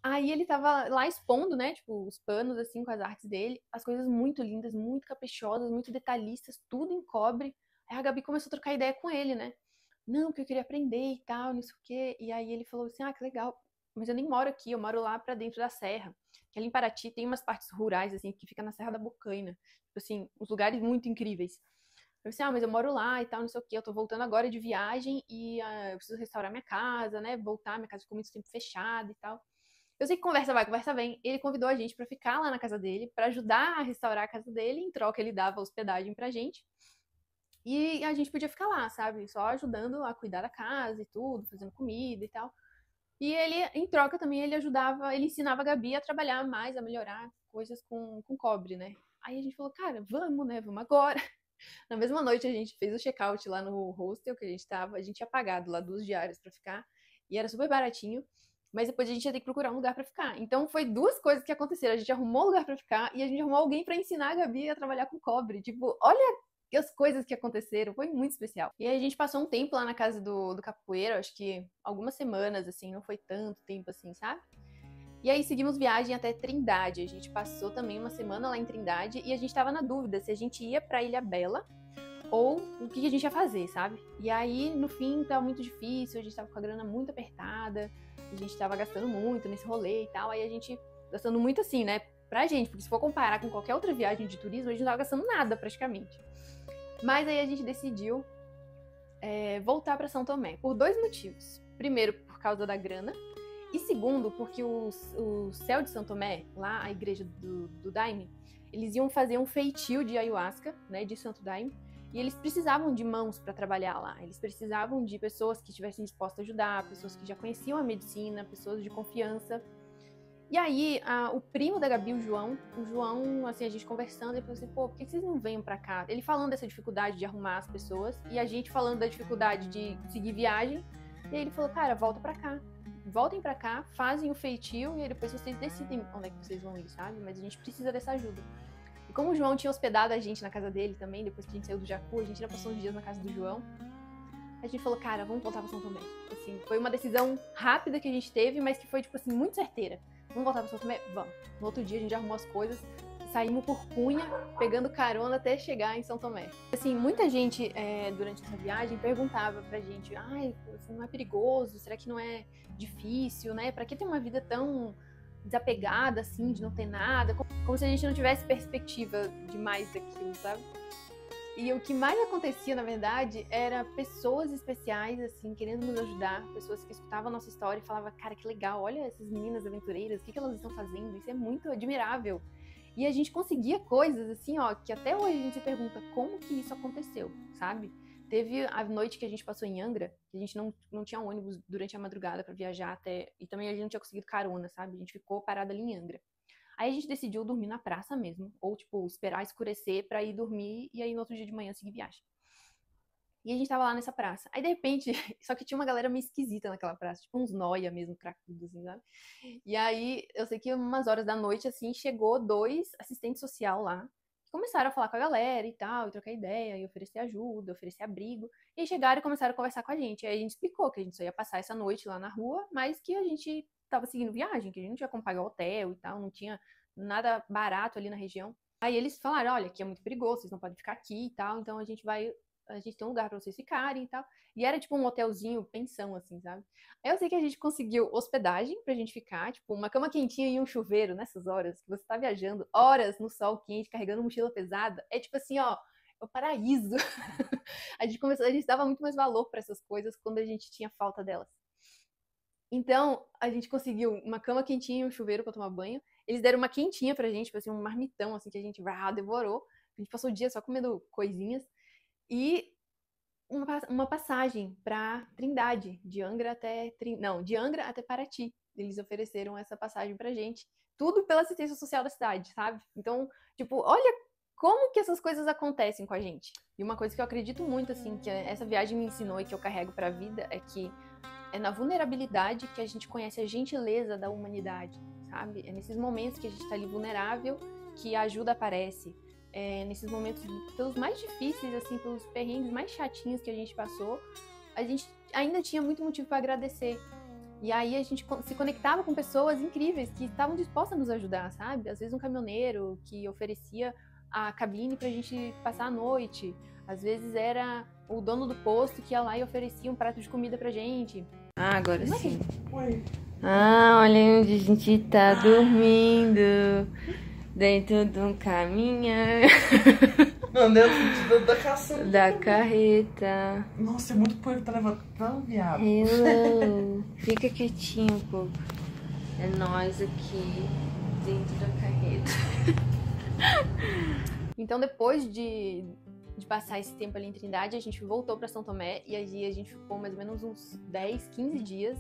Aí ele tava lá expondo, né, tipo, os panos, assim, com as artes dele, as coisas muito lindas, muito caprichosas, muito detalhistas, tudo em cobre. Aí a Gabi começou a trocar ideia com ele, né? Não, que eu queria aprender e tal, não sei o quê. E aí ele falou assim, que legal, mas eu nem moro aqui, eu moro lá pra dentro da serra. Que ali em Paraty tem umas partes rurais, assim, que fica na Serra da Bocaina. Tipo assim, uns lugares muito incríveis. Eu disse, mas eu moro lá e tal, não sei o quê, eu tô voltando agora de viagem e eu preciso restaurar minha casa, né, voltar, minha casa ficou muito tempo fechada e tal. Eu sei que conversa vai, conversa vem. Ele convidou a gente pra ficar lá na casa dele, pra ajudar a restaurar a casa dele, em troca ele dava hospedagem pra gente. E a gente podia ficar lá, sabe, só ajudando a cuidar da casa e tudo, fazendo comida e tal. E ele, em troca também, ele ajudava, ele ensinava a Gabi a trabalhar mais, a melhorar coisas com cobre, né? Aí a gente falou, cara, vamos, né? Vamos agora. Na mesma noite a gente fez o check-out lá no hostel que a gente tava, a gente tinha pagado lá 2 diárias pra ficar, e era super baratinho, mas depois a gente ia ter que procurar um lugar pra ficar. Então foi 2 coisas que aconteceram, a gente arrumou um lugar pra ficar e a gente arrumou alguém pra ensinar a Gabi a trabalhar com cobre. Tipo, olha as coisas que aconteceram, foi muito especial. E aí a gente passou um tempo lá na casa do capoeira, acho que algumas semanas, assim, não foi tanto tempo assim, sabe? E aí seguimos viagem até Trindade. A gente passou também uma semana lá em Trindade e a gente tava na dúvida se a gente ia pra Ilha Bela ou o que a gente ia fazer, sabe? E aí, no fim, tava muito difícil, a gente tava com a grana muito apertada, a gente tava gastando muito nesse rolê e tal, aí a gente gastando muito assim, né, pra gente, porque se for comparar com qualquer outra viagem de turismo, a gente não tava gastando nada praticamente. Mas aí a gente decidiu voltar pra São Tomé, por 2 motivos. Primeiro, por causa da grana, e segundo, porque o céu de São Tomé, lá a igreja do Daime, eles iam fazer um feitio de ayahuasca, né, de Santo Daime, e eles precisavam de mãos para trabalhar lá. Eles precisavam de pessoas que estivessem dispostas a ajudar, pessoas que já conheciam a medicina, pessoas de confiança. E aí, o primo da Gabi, o João, assim, a gente conversando, ele falou assim, pô, por que vocês não vêm pra cá? Ele falando dessa dificuldade de arrumar as pessoas, e a gente falando da dificuldade de seguir viagem, e aí ele falou, cara, volta pra cá. Voltem pra cá, fazem o feitio, e aí depois vocês decidem onde é que vocês vão ir, sabe? Mas a gente precisa dessa ajuda. E como o João tinha hospedado a gente na casa dele também, depois que a gente saiu do Jacu, a gente ainda passou uns dias na casa do João, a gente falou, cara, vamos voltar pra São Tomé. Assim, foi uma decisão rápida que a gente teve, mas que foi, tipo assim, muito certeira. Vamos voltar pra São Tomé? Vamos. No outro dia a gente arrumou as coisas, saímos por Cunha, pegando carona até chegar em São Tomé. Assim, muita gente, durante essa viagem, perguntava pra gente, ai, assim, não é perigoso? Será que não é difícil, né? Pra que ter uma vida tão desapegada, assim, de não ter nada? Como se a gente não tivesse perspectiva de mais daquilo, sabe? E o que mais acontecia, na verdade, era pessoas especiais, assim, querendo nos ajudar, pessoas que escutavam a nossa história e falavam, cara, que legal, olha essas meninas aventureiras, o que elas estão fazendo? Isso é muito admirável. E a gente conseguia coisas, assim, ó, que até hoje a gente se pergunta como que isso aconteceu, sabe? Teve a noite que a gente passou em Angra, que a gente não tinha ônibus durante a madrugada pra viajar até, e também a gente não tinha conseguido carona, sabe? A gente ficou parada ali em Angra. Aí a gente decidiu dormir na praça mesmo, ou, tipo, esperar escurecer pra ir dormir e aí no outro dia de manhã seguir viagem. E a gente tava lá nessa praça. Aí, de repente, só que tinha uma galera meio esquisita naquela praça, tipo uns noia mesmo, cracudos, assim, sabe? E aí, eu sei que umas horas da noite, assim, chegou 2 assistentes social lá, que começaram a falar com a galera e tal, e trocar ideia, e oferecer ajuda, oferecer abrigo. E aí chegaram e começaram a conversar com a gente. Aí a gente explicou que a gente só ia passar essa noite lá na rua, mas que a gente tava seguindo viagem, que a gente não tinha como pagar hotel e tal, não tinha nada barato ali na região. Aí eles falaram, olha, aqui é muito perigoso, vocês não podem ficar aqui e tal, então a gente tem um lugar pra vocês ficarem e tal. E era tipo um hotelzinho, pensão, assim, sabe? Aí eu sei que a gente conseguiu hospedagem pra gente ficar, tipo, uma cama quentinha e um chuveiro nessas horas, que você tá viajando horas no sol quente, carregando mochila pesada. É tipo assim, ó, é o paraíso. A gente dava muito mais valor pra essas coisas quando a gente tinha falta delas. Então, a gente conseguiu uma cama quentinha e um chuveiro pra tomar banho. Eles deram uma quentinha pra gente, tipo assim, um marmitão, assim, que a gente devorou. A gente passou o dia só comendo coisinhas. E uma passagem pra Trindade, de Angra até... de Angra até Paraty. Eles ofereceram essa passagem pra gente. Tudo pela assistência social da cidade, sabe? Então, tipo, olha como que essas coisas acontecem com a gente. E uma coisa que eu acredito muito, assim, que essa viagem me ensinou e que eu carrego pra vida é que é na vulnerabilidade que a gente conhece a gentileza da humanidade, sabe? É nesses momentos que a gente tá ali vulnerável que a ajuda aparece. É nesses momentos, pelos mais difíceis, assim, pelos perrengues mais chatinhos que a gente passou, a gente ainda tinha muito motivo para agradecer. E aí a gente se conectava com pessoas incríveis que estavam dispostas a nos ajudar, sabe? Às vezes um caminhoneiro que oferecia a cabine pra gente passar a noite. Às vezes era o dono do posto que ia lá e oferecia um prato de comida pra gente. Ah, agora sim. Oi. Ah, olha onde a gente tá dormindo. Dentro de um caminhão. Não, dentro da caçamba. Da carreta. Nossa, é muito poeira, tá levantando, viado. Hello. Fica quietinho um pouco. É nós aqui dentro da carreta. Então, depois de passar esse tempo ali em Trindade, a gente voltou pra São Tomé e aí a gente ficou mais ou menos uns 10, 15 dias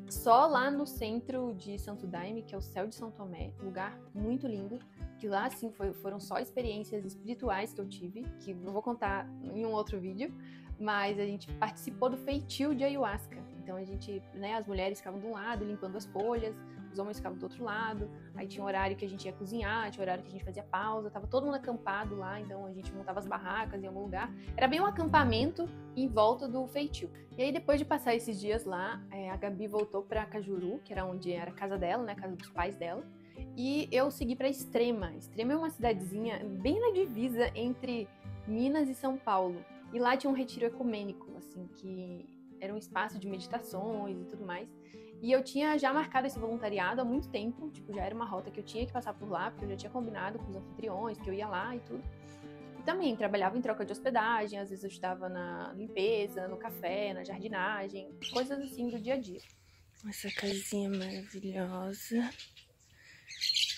só lá no centro de Santo Daime, que é o Céu de São Tomé, um lugar muito lindo, que lá, assim, foram só experiências espirituais que eu tive, que eu vou contar em um outro vídeo, mas a gente participou do feitio de ayahuasca. Então a gente, né, as mulheres ficavam de um lado limpando as folhas, os homens ficavam do outro lado, aí tinha um horário que a gente ia cozinhar, tinha um horário que a gente fazia pausa, tava todo mundo acampado lá, então a gente montava as barracas em algum lugar. Era bem um acampamento em volta do feitio. E aí depois de passar esses dias lá, a Gabi voltou pra Cajuru, que era onde era a casa dela, né, a casa dos pais dela, e eu segui pra Extrema. Extrema é uma cidadezinha bem na divisa entre Minas e São Paulo. E lá tinha um retiro ecumênico, assim, que era um espaço de meditações e tudo mais. E eu tinha já marcado esse voluntariado há muito tempo, tipo, já era uma rota que eu tinha que passar por lá, porque eu já tinha combinado com os anfitriões, que eu ia lá e tudo. E também trabalhava em troca de hospedagem, às vezes eu ajudava na limpeza, no café, na jardinagem, coisas assim do dia a dia. Essa casinha maravilhosa.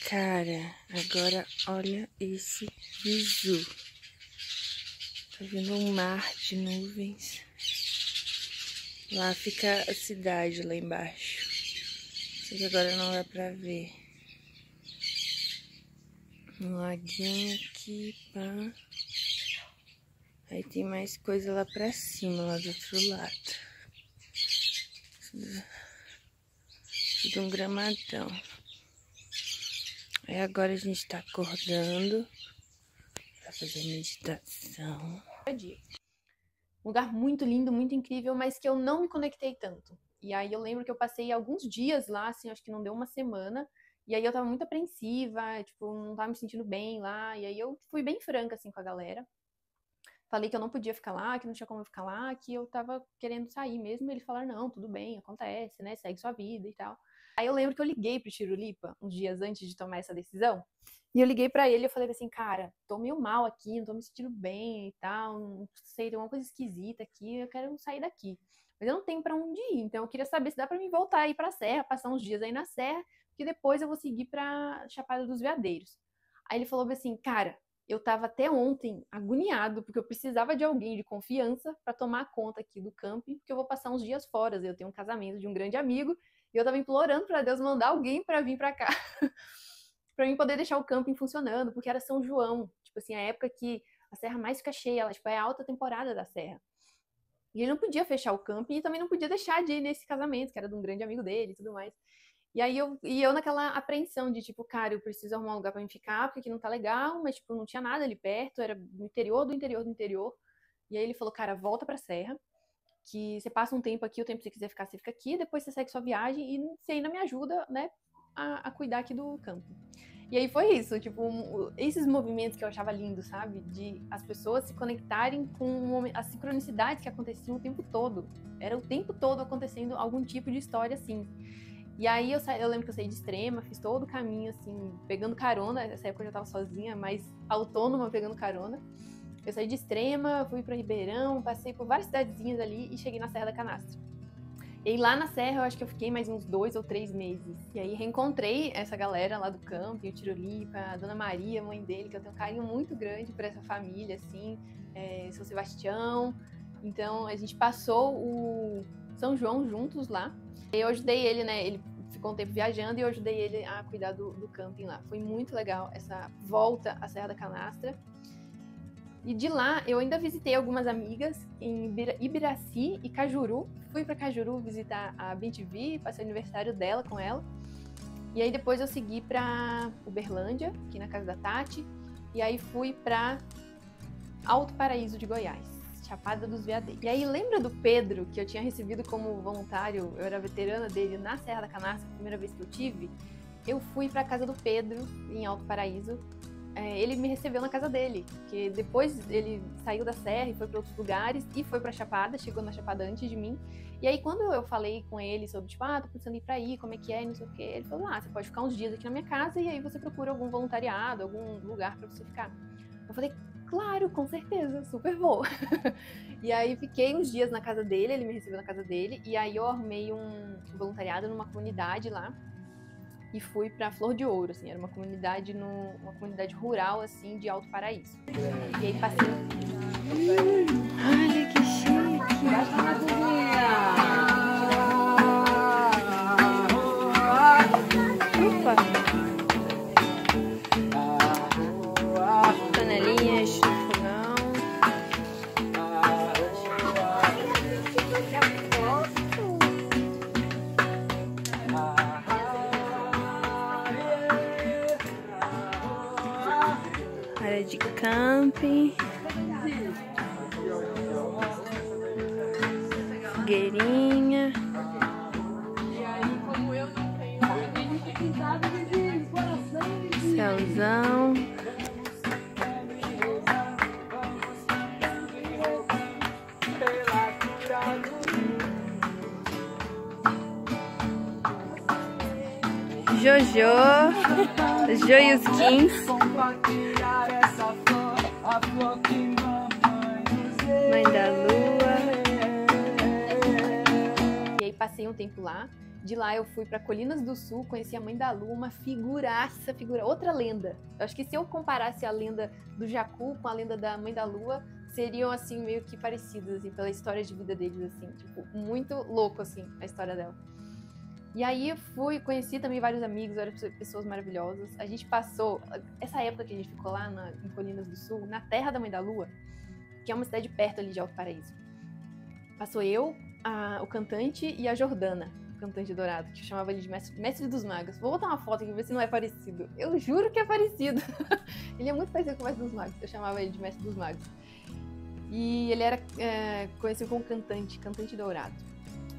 Cara, agora olha esse visu. Tá vendo um mar de nuvens? Lá fica a cidade, lá embaixo. Mas agora não dá pra ver. Um laguinho aqui, pá. Aí tem mais coisa lá pra cima, lá do outro lado. Tudo um gramadão. Aí agora a gente tá acordando pra fazer meditação. Um lugar muito lindo, muito incrível, mas que eu não me conectei tanto. E aí eu lembro que eu passei alguns dias lá, assim, acho que não deu uma semana. E aí eu tava muito apreensiva, tipo, não tava me sentindo bem lá. E aí eu fui bem franca, assim, com a galera. Falei que eu não podia ficar lá, que não tinha como eu ficar lá, que eu tava querendo sair mesmo. E eles falaram, não, tudo bem, acontece, né? Segue sua vida e tal. Aí eu lembro que eu liguei pro Tirulipa uns dias antes de tomar essa decisão. E eu liguei pra ele e eu falei assim, cara, tô meio mal aqui, não tô me sentindo bem e tal, não sei, tem uma coisa esquisita aqui, eu quero sair daqui. Mas eu não tenho pra onde ir, então eu queria saber se dá pra mim voltar aí pra Serra, passar uns dias aí na Serra, que depois eu vou seguir pra Chapada dos Veadeiros. Aí ele falou assim, cara, eu tava até ontem agoniado, porque eu precisava de alguém de confiança pra tomar conta aqui do camping, porque eu vou passar uns dias fora, eu tenho um casamento de um grande amigo, e eu tava implorando pra Deus mandar alguém pra vir pra cá. Pra mim poder deixar o camping funcionando, porque era São João, tipo assim, a época que a serra mais fica cheia, ela, tipo, é a alta temporada da serra. E ele não podia fechar o camping e também não podia deixar de ir nesse casamento, que era de um grande amigo dele e tudo mais. E aí eu naquela apreensão de, tipo, cara, eu preciso arrumar um lugar pra me ficar, porque aqui não tá legal, mas, tipo, não tinha nada ali perto, era no interior do interior do interior. E aí ele falou, cara, volta pra serra, que você passa um tempo aqui, o tempo que você quiser ficar, você fica aqui, depois você segue sua viagem e você ainda me ajuda, né, a cuidar aqui do camping. E aí foi isso, tipo, esses movimentos que eu achava lindo, sabe? De as pessoas se conectarem com as sincronicidades que aconteciam o tempo todo. Era o tempo todo acontecendo algum tipo de história assim. E aí eu lembro que eu saí de Extrema, fiz todo o caminho, assim, pegando carona. Nessa época eu já tava sozinha, mas autônoma, pegando carona. Eu saí de Extrema, fui pra Ribeirão, passei por várias cidadezinhas ali e cheguei na Serra da Canastra. E lá na Serra eu acho que eu fiquei mais uns 2 ou 3 meses. E aí reencontrei essa galera lá do camping, o Tirulipa, a Dona Maria, mãe dele, que eu tenho um carinho muito grande por essa família, assim, São Sebastião. Então a gente passou o São João juntos lá. E eu ajudei ele, né? Ele ficou um tempo viajando e eu ajudei ele a cuidar do camping lá. Foi muito legal essa volta à Serra da Canastra. E de lá, eu ainda visitei algumas amigas em Ibiraci e Cajuru. Fui para Cajuru visitar a Bentivi, passei o aniversário dela com ela. E aí depois eu segui para Uberlândia, aqui na casa da Tati. E aí fui para Alto Paraíso de Goiás, Chapada dos Veadeiros. E aí lembra do Pedro, que eu tinha recebido como voluntário, eu era veterana dele na Serra da Canastra, a primeira vez que eu tive? Eu fui para a casa do Pedro, em Alto Paraíso. Ele me recebeu na casa dele, porque depois ele saiu da serra e foi para outros lugares e foi pra Chapada, chegou na Chapada antes de mim. E aí quando eu falei com ele sobre, tipo, tô pensando em ir pra aí, como é que é, não sei o que, ele falou, você pode ficar uns dias aqui na minha casa e aí você procura algum voluntariado, algum lugar pra você ficar. Eu falei, claro, com certeza, super vou. E aí fiquei uns dias na casa dele, ele me recebeu na casa dele, e aí eu arrumei um voluntariado numa comunidade lá. E fui pra Flor de Ouro, assim, era uma comunidade rural, assim, de Alto Paraíso. E aí passei... Olha que chique! Opa! Panelinhas no fogão. Área de camping. Fogueirinha. Céuzão. Jojo. Joios Kings. Mãe da Lua. E aí passei um tempo lá. De lá eu fui para Colinas do Sul, conheci a Mãe da Lua, uma figuraça, outra lenda. Eu acho que se eu comparasse a lenda do Jacu com a lenda da Mãe da Lua, seriam assim meio que parecidas, assim, pela história de vida deles, assim, tipo, muito louco assim a história dela. E aí eu conheci também vários amigos, várias pessoas maravilhosas. A gente passou, essa época que a gente ficou lá em Colinas do Sul, na Terra da Mãe da Lua, que é uma cidade perto ali de Alto Paraíso. Passou eu, o cantante e a Jordana, o cantante dourado, que eu chamava ele de mestre dos magos. Vou botar uma foto aqui, ver se não é parecido. Eu juro que é parecido. Ele é muito parecido com o mestre dos magos. Eu chamava ele de mestre dos magos. E ele era conhecido como cantante dourado.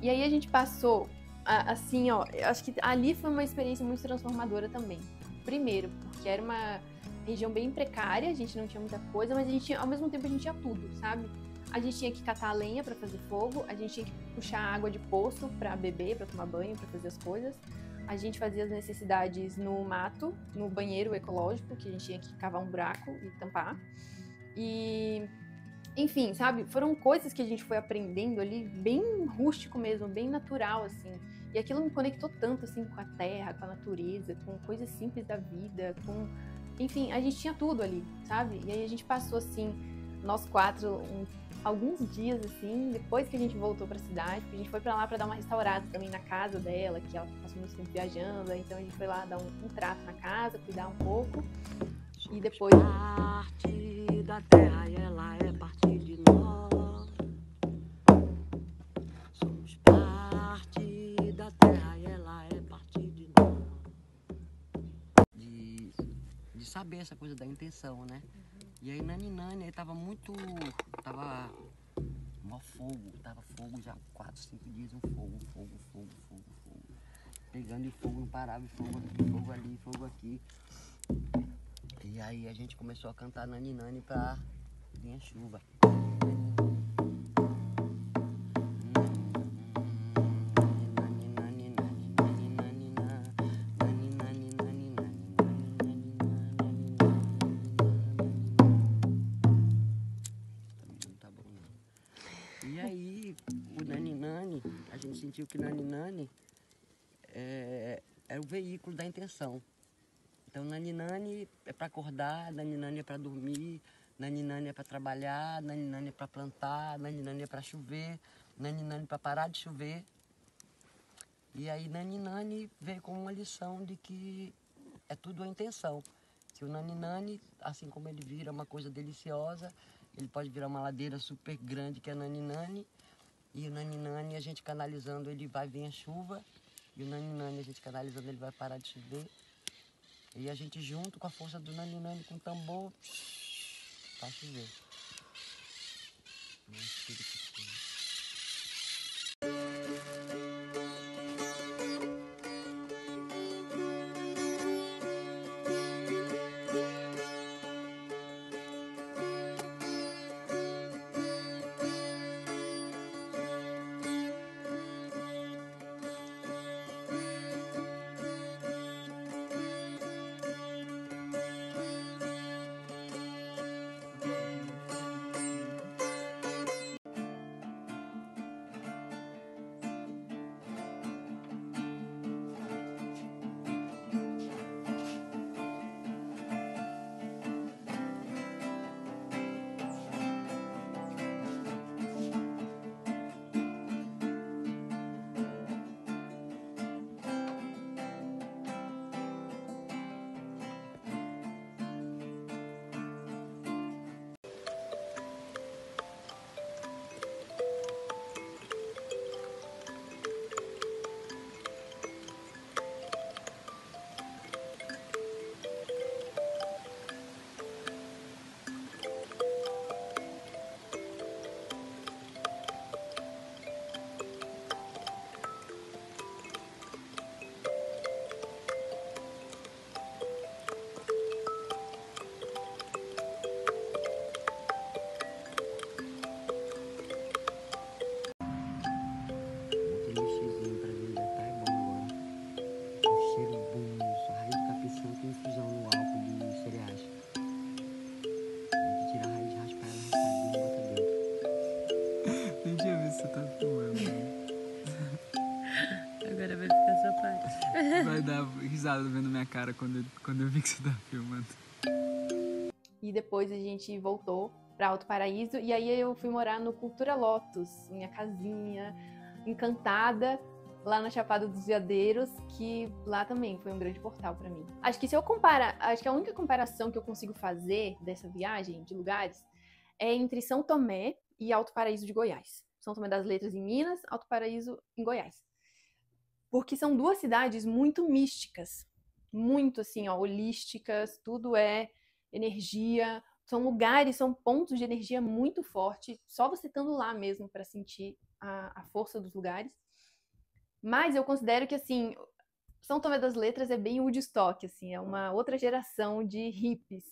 E aí a gente passou, assim, ó, eu acho que ali foi uma experiência muito transformadora também. Primeiro, porque era uma região bem precária, a gente não tinha muita coisa, mas ao mesmo tempo a gente tinha tudo, sabe? A gente tinha que catar a lenha para fazer fogo, a gente tinha que puxar água de poço para beber, para tomar banho, para fazer as coisas. A gente fazia as necessidades no mato, no banheiro ecológico, que a gente tinha que cavar um buraco e tampar. E, enfim, sabe? Foram coisas que a gente foi aprendendo ali, bem rústico mesmo, bem natural, assim. E aquilo me conectou tanto, assim, com a terra, com a natureza, com coisas simples da vida, com... Enfim, a gente tinha tudo ali, sabe? E aí a gente passou, assim, nós quatro, alguns dias, assim, depois que a gente voltou pra cidade, porque a gente foi pra lá pra dar uma restaurada também na casa dela, que ela passou muito tempo viajando, então a gente foi lá dar um trato na casa, cuidar um pouco, e depois... Parte da terra e ela é parte de nós. Somos parte da terra e ela é parte de nós. De saber essa coisa da intenção, né? E aí Nani tava mó fogo, tava fogo já 4, 5 dias, um fogo. Pegando e fogo não parava, e fogo aqui, fogo ali, fogo aqui. E aí a gente começou a cantar Nani pra vir a chuva. E aí, o Nani, a gente sentiu que Nani era o veículo da intenção. Então, Nani é para acordar, Nani é para dormir, Nani é para trabalhar, Nani é para plantar, Nani é para chover, Nani para parar de chover. E aí, Nani veio com uma lição de que é tudo a intenção. Que o Nani, assim como ele vira uma coisa deliciosa, ele pode virar uma ladeira super grande que é Nani. E o Nani, a gente canalizando, ele vai vir a chuva. E o Nani, a gente canalizando, ele vai parar de chover. E a gente junto com a força do Nani com o tambor, vai chover. Vai dar risada vendo minha cara quando eu vi que você tá filmando. E depois a gente voltou para Alto Paraíso e aí eu fui morar no Cultura Lotus, minha casinha encantada. lá na Chapada dos Veadeiros, que lá também foi um grande portal para mim. Acho que se eu comparar, acho que a única comparação que eu consigo fazer dessa viagem de lugares é entre São Tomé e Alto Paraíso de Goiás. São Tomé das Letras em Minas, Alto Paraíso em Goiás. Porque são duas cidades muito místicas, muito assim, ó, holísticas, tudo é energia, são lugares, são pontos de energia muito forte, só você estando lá mesmo para sentir a força dos lugares. Mas eu considero que, assim, São Tomé das Letras é bem Woodstock, assim, é uma outra geração de hippies.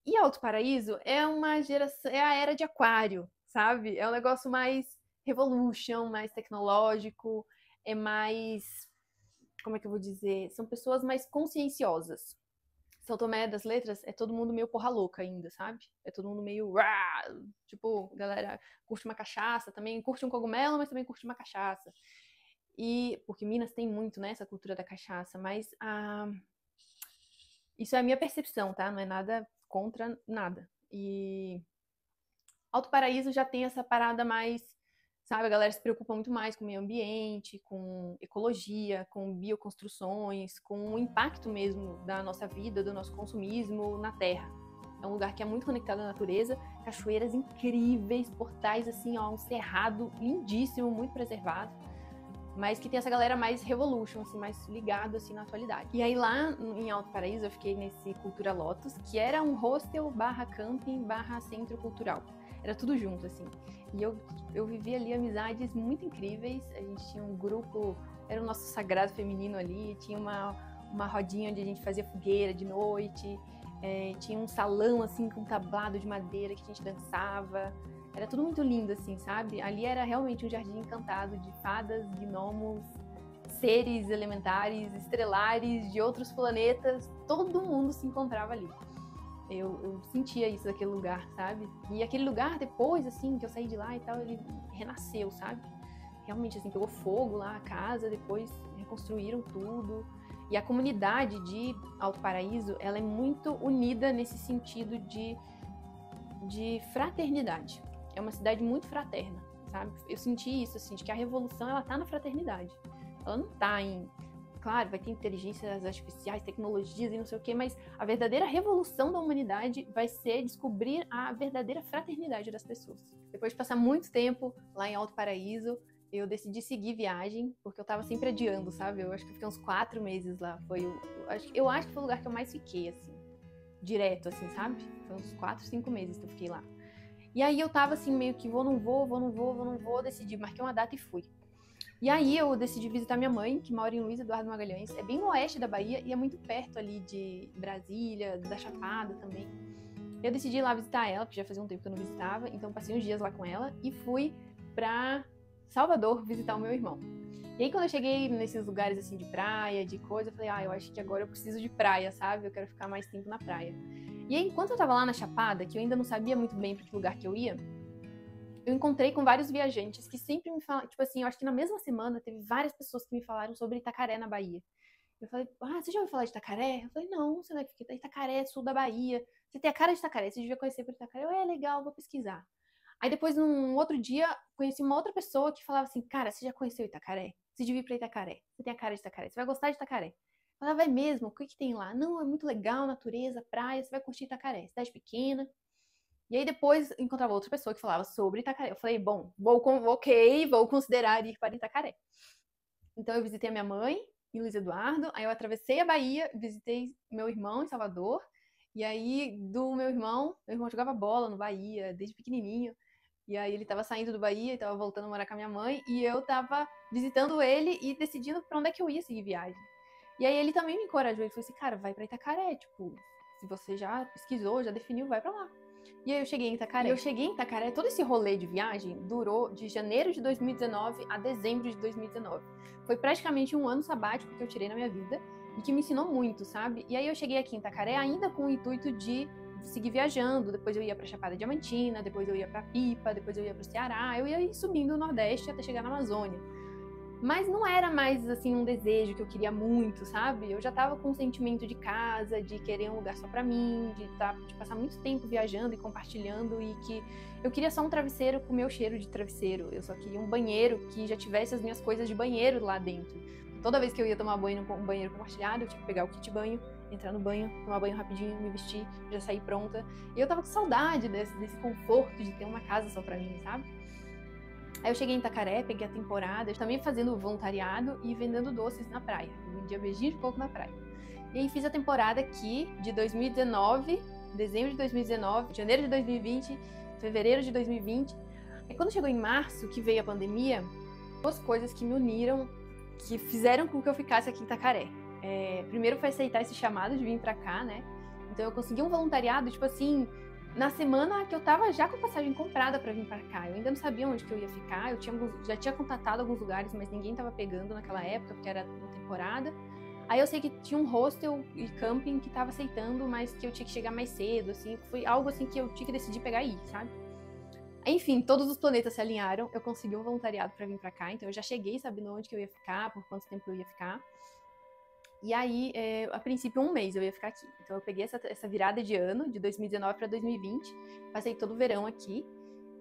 E Alto Paraíso é uma geração, é a era de Aquário, sabe? É um negócio mais revolution, mais tecnológico, é mais, como é que eu vou dizer? São pessoas mais conscienciosas. São Tomé das Letras é todo mundo meio porra louca ainda, sabe? É todo mundo meio, tipo, galera curte uma cachaça, também curte um cogumelo, mas também curte uma cachaça. E porque Minas tem muito, né, essa cultura da cachaça, mas isso é a minha percepção, tá? Não é nada contra nada. E Alto Paraíso já tem essa parada mais, sabe, a galera se preocupa muito mais com o meio ambiente, com ecologia, com bioconstruções, com o impacto mesmo da nossa vida, do nosso consumismo na terra. É um lugar que é muito conectado à natureza, cachoeiras incríveis, portais assim, ó, um cerrado lindíssimo, muito preservado, mas que tem essa galera mais revolution, assim, mais ligado assim na atualidade. E aí lá em Alto Paraíso eu fiquei nesse Cultura Lotus, que era um hostel barra camping barra centro cultural. Era tudo junto, assim. E eu vivi ali amizades muito incríveis. A gente tinha um grupo, era o nosso sagrado feminino ali, tinha uma rodinha onde a gente fazia fogueira de noite, tinha um salão, assim, com tablado de madeira que a gente dançava. Era tudo muito lindo, assim, sabe? Ali era realmente um jardim encantado de fadas, gnomos, seres elementares, estrelares, de outros planetas. Todo mundo se encontrava ali. Eu sentia isso daquele lugar, sabe? E aquele lugar, depois, assim, que eu saí de lá e tal, ele renasceu, sabe? Realmente, assim, pegou fogo lá a casa, depois reconstruíram tudo. E a comunidade de Alto Paraíso, ela é muito unida nesse sentido de fraternidade. É uma cidade muito fraterna, sabe? Eu senti isso, assim, de que a revolução, ela tá na fraternidade. Ela não tá em... Claro, vai ter inteligências artificiais, tecnologias e não sei o quê, mas a verdadeira revolução da humanidade vai ser descobrir a verdadeira fraternidade das pessoas. Depois de passar muito tempo lá em Alto Paraíso, eu decidi seguir viagem, porque eu tava sempre adiando, sabe? Eu acho que eu fiquei uns 4 meses lá. Eu acho que foi o lugar que eu mais fiquei, assim, direto, assim, sabe? Foi uns 4, 5 meses que eu fiquei lá. E aí eu tava assim, meio que vou, não vou, decidi, marquei uma data e fui. E aí eu decidi visitar minha mãe, que mora em Luiz Eduardo Magalhães, é bem no oeste da Bahia e é muito perto ali de Brasília, da Chapada também. Eu decidi ir lá visitar ela, porque já fazia um tempo que eu não visitava, então passei uns dias lá com ela e fui pra Salvador visitar o meu irmão. E aí quando eu cheguei nesses lugares assim de praia, de coisa, eu falei, eu acho que agora eu preciso de praia, sabe? Eu quero ficar mais tempo na praia. E aí, enquanto eu tava lá na Chapada, que eu ainda não sabia muito bem pra que lugar que eu ia, eu encontrei com vários viajantes que sempre me falaram, tipo assim, eu acho que na mesma semana teve várias pessoas que me falaram sobre Itacaré na Bahia. Eu falei, você já ouviu falar de Itacaré? Eu falei, não, você não é que fica Itacaré, sul da Bahia. Você tem a cara de Itacaré, você devia conhecer por Itacaré. Eu, legal, vou pesquisar. Aí depois, num outro dia, conheci uma outra pessoa que falava assim, cara, você já conheceu Itacaré? Você devia ir pra Itacaré. Você tem a cara de Itacaré, você vai gostar de Itacaré. Eu falava, é mesmo? O que tem lá? Não, é muito legal, natureza, praia, você vai curtir Itacaré. Cidade pequena. E aí depois encontrava outra pessoa que falava sobre Itacaré. Eu falei, bom, vou considerar ir para Itacaré. Então eu visitei a minha mãe em Luiz Eduardo, aí eu atravessei a Bahia, visitei meu irmão em Salvador, e aí do meu irmão jogava bola no Bahia, desde pequenininho, e aí ele tava saindo do Bahia e tava voltando a morar com a minha mãe, e eu tava visitando ele e decidindo pra onde é que eu ia seguir viagem. E aí ele também me encorajou, ele falou assim, cara, vai pra Itacaré, tipo, se você já pesquisou, já definiu, vai pra lá. E aí eu cheguei em Itacaré. Todo esse rolê de viagem durou de janeiro de 2019 a dezembro de 2019. Foi praticamente um ano sabático que eu tirei na minha vida e que me ensinou muito, sabe? E aí eu cheguei aqui em Itacaré ainda com o intuito de seguir viajando. Depois eu ia pra Chapada Diamantina, depois eu ia pra Pipa, depois eu ia pro Ceará. Eu ia subindo o Nordeste até chegar na Amazônia. Mas não era mais, assim, um desejo que eu queria muito, sabe? Eu já tava com um sentimento de casa, de querer um lugar só pra mim, de passar muito tempo viajando e compartilhando, e que eu queria só um travesseiro com o meu cheiro de travesseiro. Eu só queria um banheiro que já tivesse as minhas coisas de banheiro lá dentro. Toda vez que eu ia tomar banho num banheiro compartilhado, eu tinha que pegar o kit banho, entrar no banho, tomar banho rapidinho, me vestir, já sair pronta. E eu tava com saudade desse conforto de ter uma casa só pra mim, sabe? Aí eu cheguei em Itacaré, peguei a temporada, também fazendo voluntariado e vendendo doces na praia. Eu vendia beijinho de coco na praia. E aí fiz a temporada aqui de 2019, dezembro de 2019, janeiro de 2020, fevereiro de 2020. E quando chegou em março, que veio a pandemia, duas coisas que me uniram, que fizeram com que eu ficasse aqui em Itacaré. Primeiro foi aceitar esse chamado de vir pra cá, né? Então eu consegui um voluntariado, tipo assim, na semana que eu tava já com passagem comprada pra vir pra cá. Eu ainda não sabia onde que eu ia ficar, já tinha contatado alguns lugares, mas ninguém tava pegando naquela época, porque era uma temporada. Aí eu sei que tinha um hostel e camping que tava aceitando, mas que eu tinha que chegar mais cedo, assim. Foi algo assim que eu tinha que decidir pegar e ir, sabe? Enfim, todos os planetas se alinharam, eu consegui um voluntariado pra vir pra cá, então eu já cheguei sabendo onde que eu ia ficar, por quanto tempo eu ia ficar. E aí, a princípio, 1 mês eu ia ficar aqui. Então eu peguei essa virada de ano, de 2019 para 2020, passei todo o verão aqui.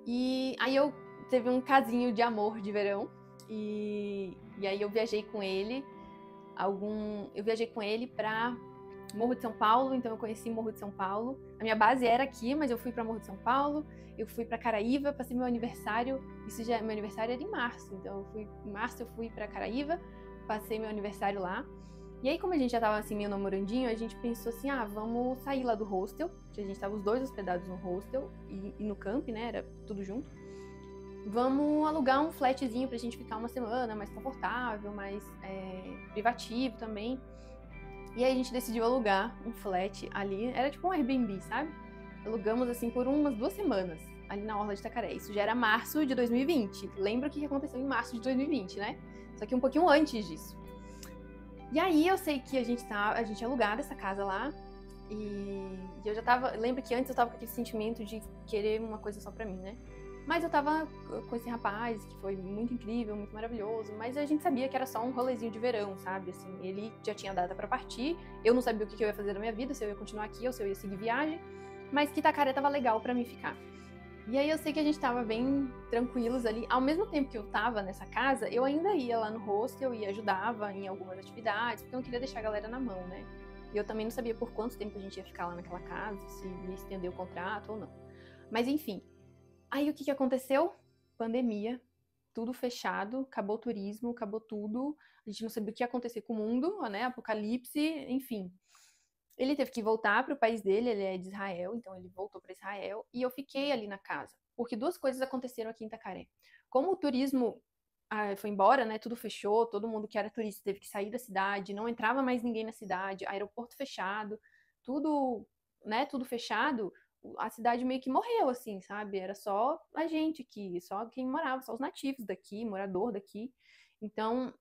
E aí eu teve um casinho de amor de verão, e aí eu viajei com ele, para Morro de São Paulo, então eu conheci Morro de São Paulo. A minha base era aqui, mas eu fui para Morro de São Paulo, eu fui para Caraíva, passei meu aniversário, meu aniversário era em março, então em março eu fui para Caraíva, passei meu aniversário lá. E aí, como a gente já tava assim meio namorandinho, a gente pensou assim, vamos sair lá do hostel, que a gente tava os dois hospedados no hostel e no camp, né, era tudo junto. Vamos alugar um flatzinho pra gente ficar uma semana mais confortável, mais privativo também. E aí a gente decidiu alugar um flat ali, era tipo um Airbnb, sabe? Alugamos assim por umas 2 semanas, ali na orla de Itacaré. Isso já era março de 2020. Lembra o que aconteceu em março de 2020, né? Só que um pouquinho antes disso. E aí eu sei que a gente tinha alugado essa casa lá, e eu já tava, lembro que antes eu tava com aquele sentimento de querer uma coisa só pra mim, né? Mas eu tava com esse rapaz, que foi muito incrível, muito maravilhoso, mas a gente sabia que era só um rolezinho de verão, sabe? Assim, ele já tinha data pra partir, eu não sabia o que eu ia fazer na minha vida, se eu ia continuar aqui ou se eu ia seguir viagem, mas que Itacaré tava legal pra mim ficar. E aí eu sei que a gente tava bem tranquilos ali. Ao mesmo tempo que eu tava nessa casa, eu ainda ia lá no hostel e ajudava em algumas atividades, porque eu não queria deixar a galera na mão, né? E eu também não sabia por quanto tempo a gente ia ficar lá naquela casa, se ia estender o contrato ou não. Mas enfim, aí o que aconteceu? Pandemia, tudo fechado, acabou o turismo, acabou tudo. A gente não sabia o que ia acontecer com o mundo, né? Apocalipse, enfim. Ele teve que voltar para o país dele, ele é de Israel, então ele voltou para Israel, e eu fiquei ali na casa, porque 2 coisas aconteceram aqui em Itacaré. Como o turismo foi embora, né, tudo fechou, todo mundo que era turista teve que sair da cidade, não entrava mais ninguém na cidade, aeroporto fechado, tudo, né, tudo fechado, a cidade meio que morreu, assim, sabe? Era só a gente aqui, só quem morava, só os nativos daqui, morador daqui. Então,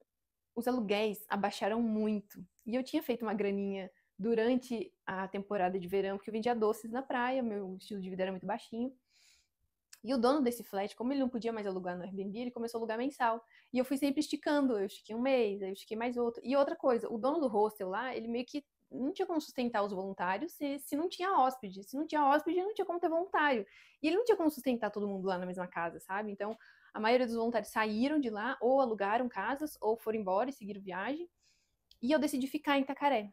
os aluguéis abaixaram muito, e eu tinha feito uma graninha durante a temporada de verão, porque eu vendia doces na praia, meu estilo de vida era muito baixinho. E o dono desse flat, como ele não podia mais alugar no Airbnb, ele começou a alugar mensal. E eu fui sempre esticando, eu estiquei 1 mês, aí eu estiquei mais outro. E outra coisa, o dono do hostel lá, ele meio que não tinha como sustentar os voluntários se não tinha hóspede. Se não tinha hóspede, não tinha como ter voluntário. E ele não tinha como sustentar todo mundo lá na mesma casa, sabe? Então, a maioria dos voluntários saíram de lá, ou alugaram casas, ou foram embora e seguiram viagem. E eu decidi ficar em Itacaré.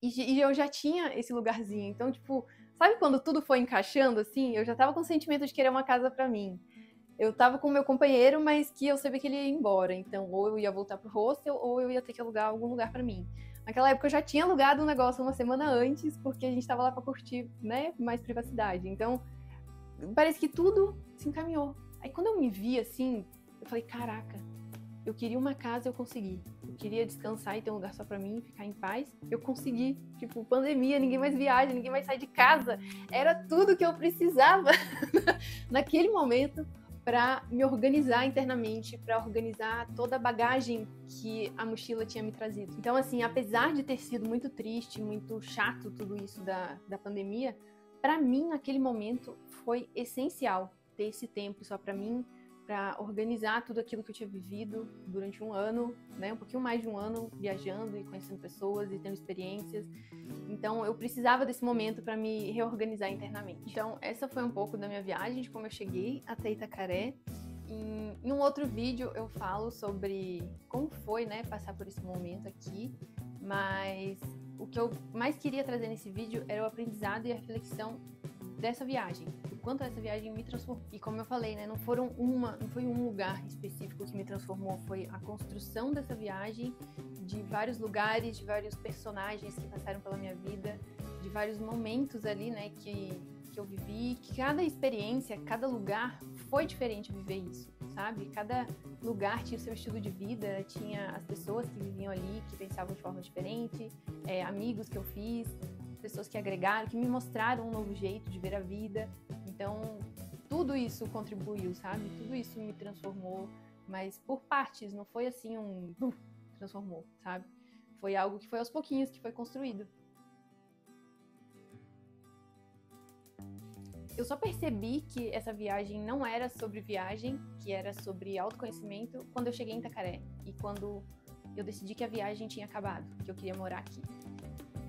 E eu já tinha esse lugarzinho. Então, tipo, sabe quando tudo foi encaixando, assim? Eu já tava com o sentimento de querer uma casa pra mim. Eu tava com o meu companheiro, mas que eu sabia que ele ia embora. Então, ou eu ia voltar pro hostel, ou eu ia ter que alugar algum lugar pra mim. Naquela época, eu já tinha alugado um negócio uma semana antes, porque a gente tava lá pra curtir, né, mais privacidade. Então, parece que tudo se encaminhou. Aí, quando eu me vi, assim, eu falei, caraca, eu queria uma casa, eu consegui. Eu queria descansar e ter um lugar só pra mim, ficar em paz. Eu consegui. Tipo, pandemia, ninguém mais viaja, ninguém mais sai de casa. Era tudo que eu precisava naquele momento para me organizar internamente, para organizar toda a bagagem que a mochila tinha me trazido. Então, assim, apesar de ter sido muito triste, muito chato tudo isso da pandemia, para mim, naquele momento, foi essencial ter esse tempo só para mim, para organizar tudo aquilo que eu tinha vivido durante um ano, né? Um pouquinho mais de um ano viajando e conhecendo pessoas e tendo experiências. Então, eu precisava desse momento para me reorganizar internamente. Então, essa foi um pouco da minha viagem, de como eu cheguei até Itacaré. Em um outro vídeo eu falo sobre como foi, né, passar por esse momento aqui, mas o que eu mais queria trazer nesse vídeo era o aprendizado e a reflexão dessa viagem, o quanto essa viagem me transformou. E como eu falei, né, não foi um lugar específico que me transformou, foi a construção dessa viagem, de vários lugares, de vários personagens que passaram pela minha vida, de vários momentos ali, né, que eu vivi, que cada experiência, cada lugar foi diferente viver isso, sabe? Cada lugar tinha o seu estilo de vida, tinha as pessoas que viviam ali, que pensavam de forma diferente, amigos que eu fiz, pessoas que agregaram, que me mostraram um novo jeito de ver a vida. Então, tudo isso contribuiu, sabe? Tudo isso me transformou, mas por partes, não foi assim transformou, sabe? Foi algo que foi aos pouquinhos que foi construído. Eu só percebi que essa viagem não era sobre viagem, que era sobre autoconhecimento, quando eu cheguei em Itacaré e quando eu decidi que a viagem tinha acabado, que eu queria morar aqui.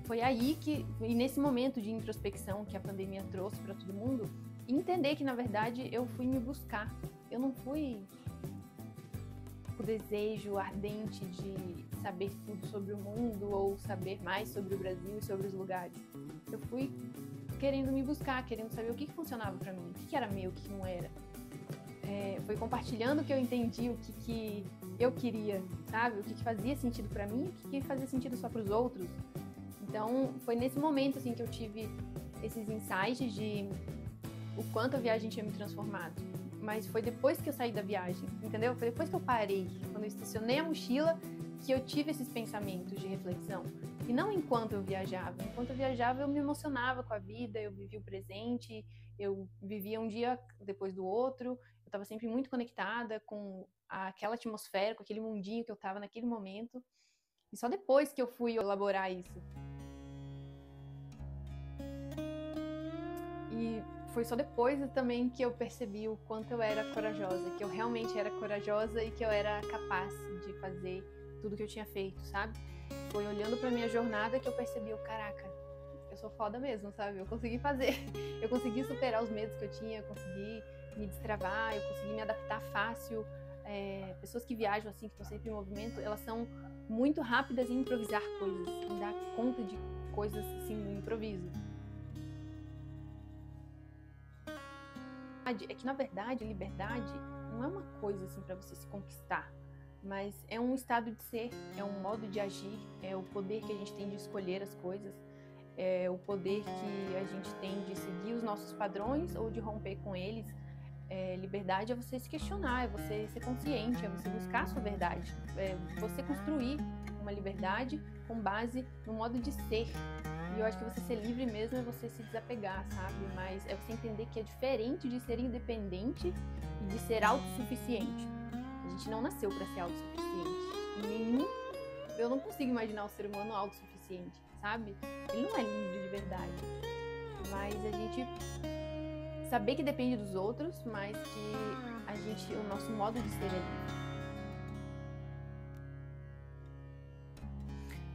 Foi aí e nesse momento de introspecção que a pandemia trouxe para todo mundo, entender que, na verdade, eu fui me buscar. Eu não fui o desejo ardente de saber tudo sobre o mundo ou saber mais sobre o Brasil e sobre os lugares. Eu fui querendo me buscar, querendo saber o que funcionava para mim, o que era meu, o que não era. Foi compartilhando que eu entendi o que eu queria, sabe? O que fazia sentido para mim e o que fazia sentido só para os outros. Então, foi nesse momento assim que eu tive esses insights de o quanto a viagem tinha me transformado. Mas foi depois que eu saí da viagem, entendeu? Foi depois que eu parei, quando eu estacionei a mochila, que eu tive esses pensamentos de reflexão. E não enquanto eu viajava. Enquanto eu viajava, eu me emocionava com a vida, eu vivia o presente, eu vivia um dia depois do outro, eu estava sempre muito conectada com aquela atmosfera, com aquele mundinho que eu estava naquele momento. E só depois que eu fui elaborar isso. E foi só depois também que eu percebi o quanto eu era corajosa, que eu realmente era corajosa e que eu era capaz de fazer tudo que eu tinha feito, sabe? Foi olhando pra minha jornada que eu percebi, caraca, eu sou foda mesmo, sabe? Eu consegui fazer, eu consegui superar os medos que eu tinha, eu consegui me destravar, eu consegui me adaptar fácil. Pessoas que viajam assim, que estão sempre em movimento, elas são muito rápidas em improvisar coisas, em dar conta de coisas assim no improviso. É que, na verdade, a liberdade não é uma coisa assim para você se conquistar, mas é um estado de ser, é um modo de agir, é o poder que a gente tem de escolher as coisas, é o poder que a gente tem de seguir os nossos padrões ou de romper com eles. Liberdade é você se questionar, é você ser consciente, é você buscar a sua verdade, é você construir uma liberdade com base no modo de ser. E eu acho que você ser livre mesmo é você se desapegar, sabe? Mas é você entender que é diferente de ser independente e de ser autossuficiente. A gente não nasceu para ser autossuficiente. Eu não consigo imaginar o ser humano autossuficiente, sabe? Ele não é livre de verdade. Mas a gente saber que depende dos outros, mas que o nosso modo de ser é livre.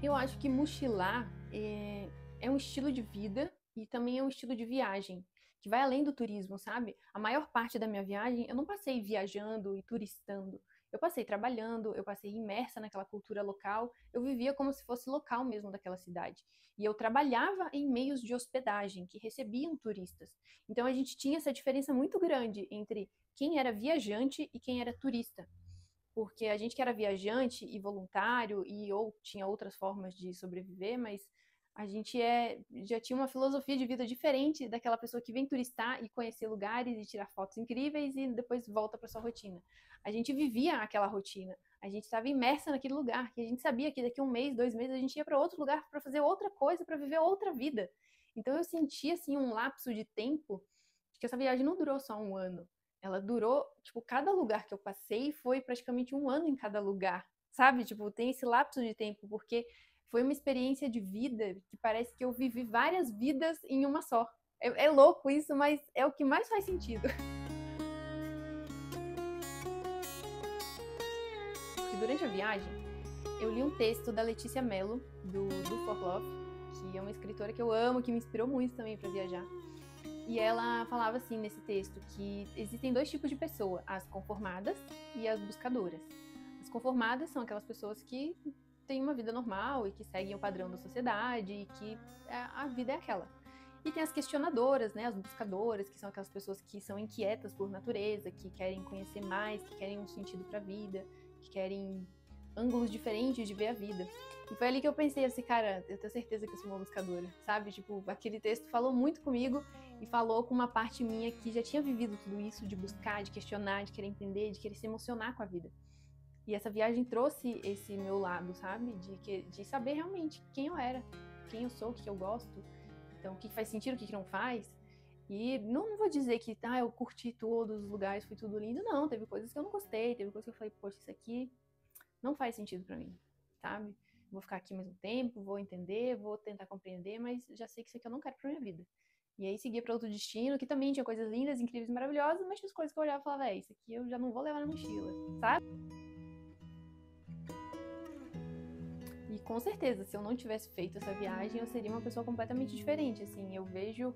Eu acho que mochilar é um estilo de vida e também é um estilo de viagem, que vai além do turismo, sabe? A maior parte da minha viagem, eu não passei viajando e turistando. Eu passei trabalhando, eu passei imersa naquela cultura local, eu vivia como se fosse local mesmo daquela cidade. E eu trabalhava em meios de hospedagem que recebiam turistas. Então a gente tinha essa diferença muito grande entre quem era viajante e quem era turista. Porque a gente que era viajante e voluntário ou tinha outras formas de sobreviver, mas a gente já tinha uma filosofia de vida diferente daquela pessoa que vem turistar e conhecer lugares e tirar fotos incríveis e depois volta para sua rotina. A gente vivia aquela rotina, a gente estava imersa naquele lugar, que a gente sabia que daqui a 1 mês, 2 meses, a gente ia para outro lugar para fazer outra coisa, para viver outra vida. Então eu senti assim um lapso de tempo, que essa viagem não durou só 1 ano. Ela durou, cada lugar que eu passei foi praticamente 1 ano em cada lugar, sabe? Tem esse lapso de tempo, porque foi uma experiência de vida que parece que eu vivi várias vidas em uma só. É louco isso, mas é o que mais faz sentido. durante a viagem, eu li um texto da Letícia Mello, do For Love, que é uma escritora que eu amo, que me inspirou muito também para viajar. E ela falava assim nesse texto que existem 2 tipos de pessoa, as conformadas e as buscadoras. As conformadas são aquelas pessoas que têm uma vida normal e que seguem o padrão da sociedade e que a vida é aquela. E tem as questionadoras, né, as buscadoras, que são aquelas pessoas que são inquietas por natureza, que querem conhecer mais, que querem um sentido para a vida, que querem ângulos diferentes de ver a vida. E foi ali que eu pensei assim, cara, eu tenho certeza que eu sou uma buscadora, sabe? Tipo, aquele texto falou muito comigo e falou com uma parte minha que já tinha vivido tudo isso, de buscar, de questionar, de querer entender, de querer se emocionar com a vida. E essa viagem trouxe esse meu lado, sabe? De saber realmente quem eu era, quem eu sou, o que eu gosto. Então, o que faz sentido, o que não faz. E não vou dizer que eu curti todos os lugares, foi tudo lindo. Não, teve coisas que eu não gostei, teve coisas que eu falei, poxa, isso aqui não faz sentido pra mim, sabe? Vou ficar aqui mais um tempo, vou entender, vou tentar compreender, mas já sei que isso aqui eu não quero pra minha vida. E aí seguia pra outro destino, que também tinha coisas lindas, incríveis, maravilhosas, mas tinha coisas que eu olhava e falava, isso aqui eu já não vou levar na mochila, sabe? E com certeza, se eu não tivesse feito essa viagem, eu seria uma pessoa completamente diferente, assim. Eu vejo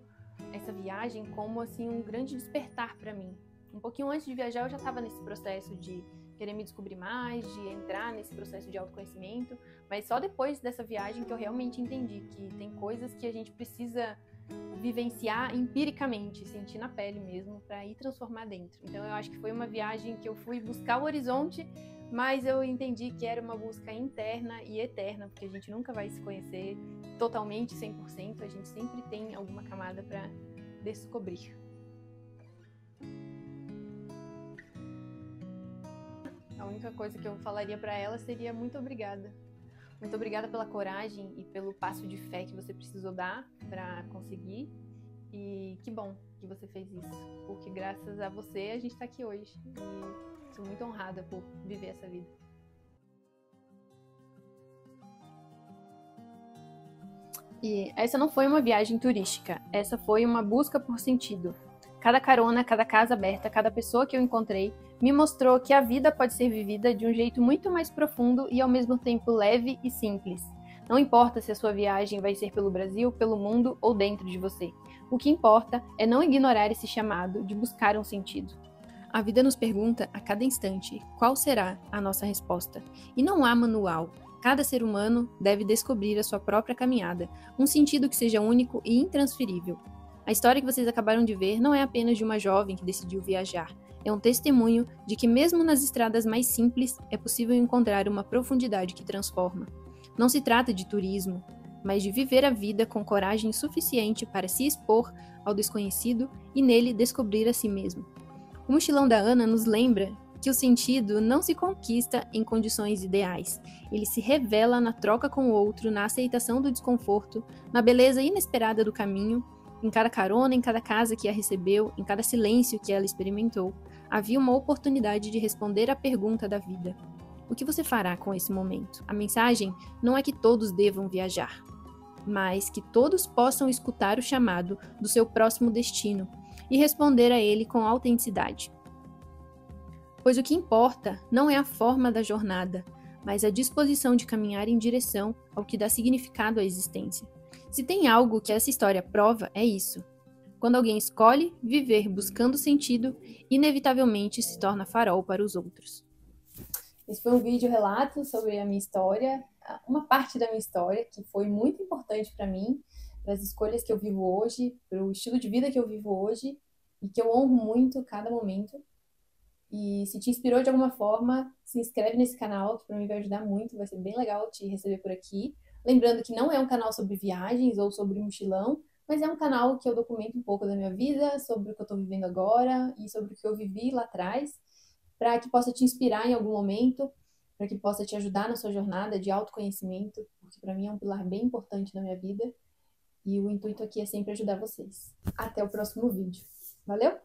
essa viagem como, assim, um grande despertar pra mim. Um pouquinho antes de viajar, eu já estava nesse processo de querer me descobrir mais, de entrar nesse processo de autoconhecimento, mas só depois dessa viagem que eu realmente entendi que tem coisas que a gente precisa vivenciar empiricamente, sentir na pele mesmo, pra ir transformar dentro. Então eu acho que foi uma viagem que eu fui buscar o horizonte, mas eu entendi que era uma busca interna e eterna, porque a gente nunca vai se conhecer totalmente, 100%, a gente sempre tem alguma camada para descobrir. A única coisa que eu falaria para ela seria muito obrigada. Muito obrigada pela coragem e pelo passo de fé que você precisou dar para conseguir. E que bom que você fez isso, porque graças a você a gente está aqui hoje. E sou muito honrada por viver essa vida. E essa não foi uma viagem turística, essa foi uma busca por sentido. Cada carona, cada casa aberta, cada pessoa que eu encontrei me mostrou que a vida pode ser vivida de um jeito muito mais profundo e ao mesmo tempo leve e simples. Não importa se a sua viagem vai ser pelo Brasil, pelo mundo ou dentro de você. O que importa é não ignorar esse chamado de buscar um sentido. A vida nos pergunta a cada instante qual será a nossa resposta. E não há manual. Cada ser humano deve descobrir a sua própria caminhada, um sentido que seja único e intransferível. A história que vocês acabaram de ver não é apenas de uma jovem que decidiu viajar. É um testemunho de que mesmo nas estradas mais simples é possível encontrar uma profundidade que transforma. Não se trata de turismo, mas de viver a vida com coragem suficiente para se expor ao desconhecido e nele descobrir a si mesmo. O mochilão da Ana nos lembra que o sentido não se conquista em condições ideais. Ele se revela na troca com o outro, na aceitação do desconforto, na beleza inesperada do caminho. Em cada carona, em cada casa que a recebeu, em cada silêncio que ela experimentou, havia uma oportunidade de responder à pergunta da vida. O que você fará com esse momento? A mensagem não é que todos devam viajar, mas que todos possam escutar o chamado do seu próximo destino e responder a ele com autenticidade. Pois o que importa não é a forma da jornada, mas a disposição de caminhar em direção ao que dá significado à existência. Se tem algo que essa história prova, é isso. Quando alguém escolhe viver buscando sentido, inevitavelmente se torna farol para os outros. Esse foi um vídeo relato sobre a minha história, uma parte da minha história que foi muito importante para mim, para as escolhas que eu vivo hoje, para o estilo de vida que eu vivo hoje e que eu honro muito cada momento. E se te inspirou de alguma forma, se inscreve nesse canal, que para mim vai ajudar muito, vai ser bem legal te receber por aqui. Lembrando que não é um canal sobre viagens ou sobre mochilão, mas é um canal que eu documento um pouco da minha vida, sobre o que eu estou vivendo agora e sobre o que eu vivi lá atrás, para que possa te inspirar em algum momento, para que possa te ajudar na sua jornada de autoconhecimento, porque para mim é um pilar bem importante na minha vida e o intuito aqui é sempre ajudar vocês. Até o próximo vídeo. Valeu?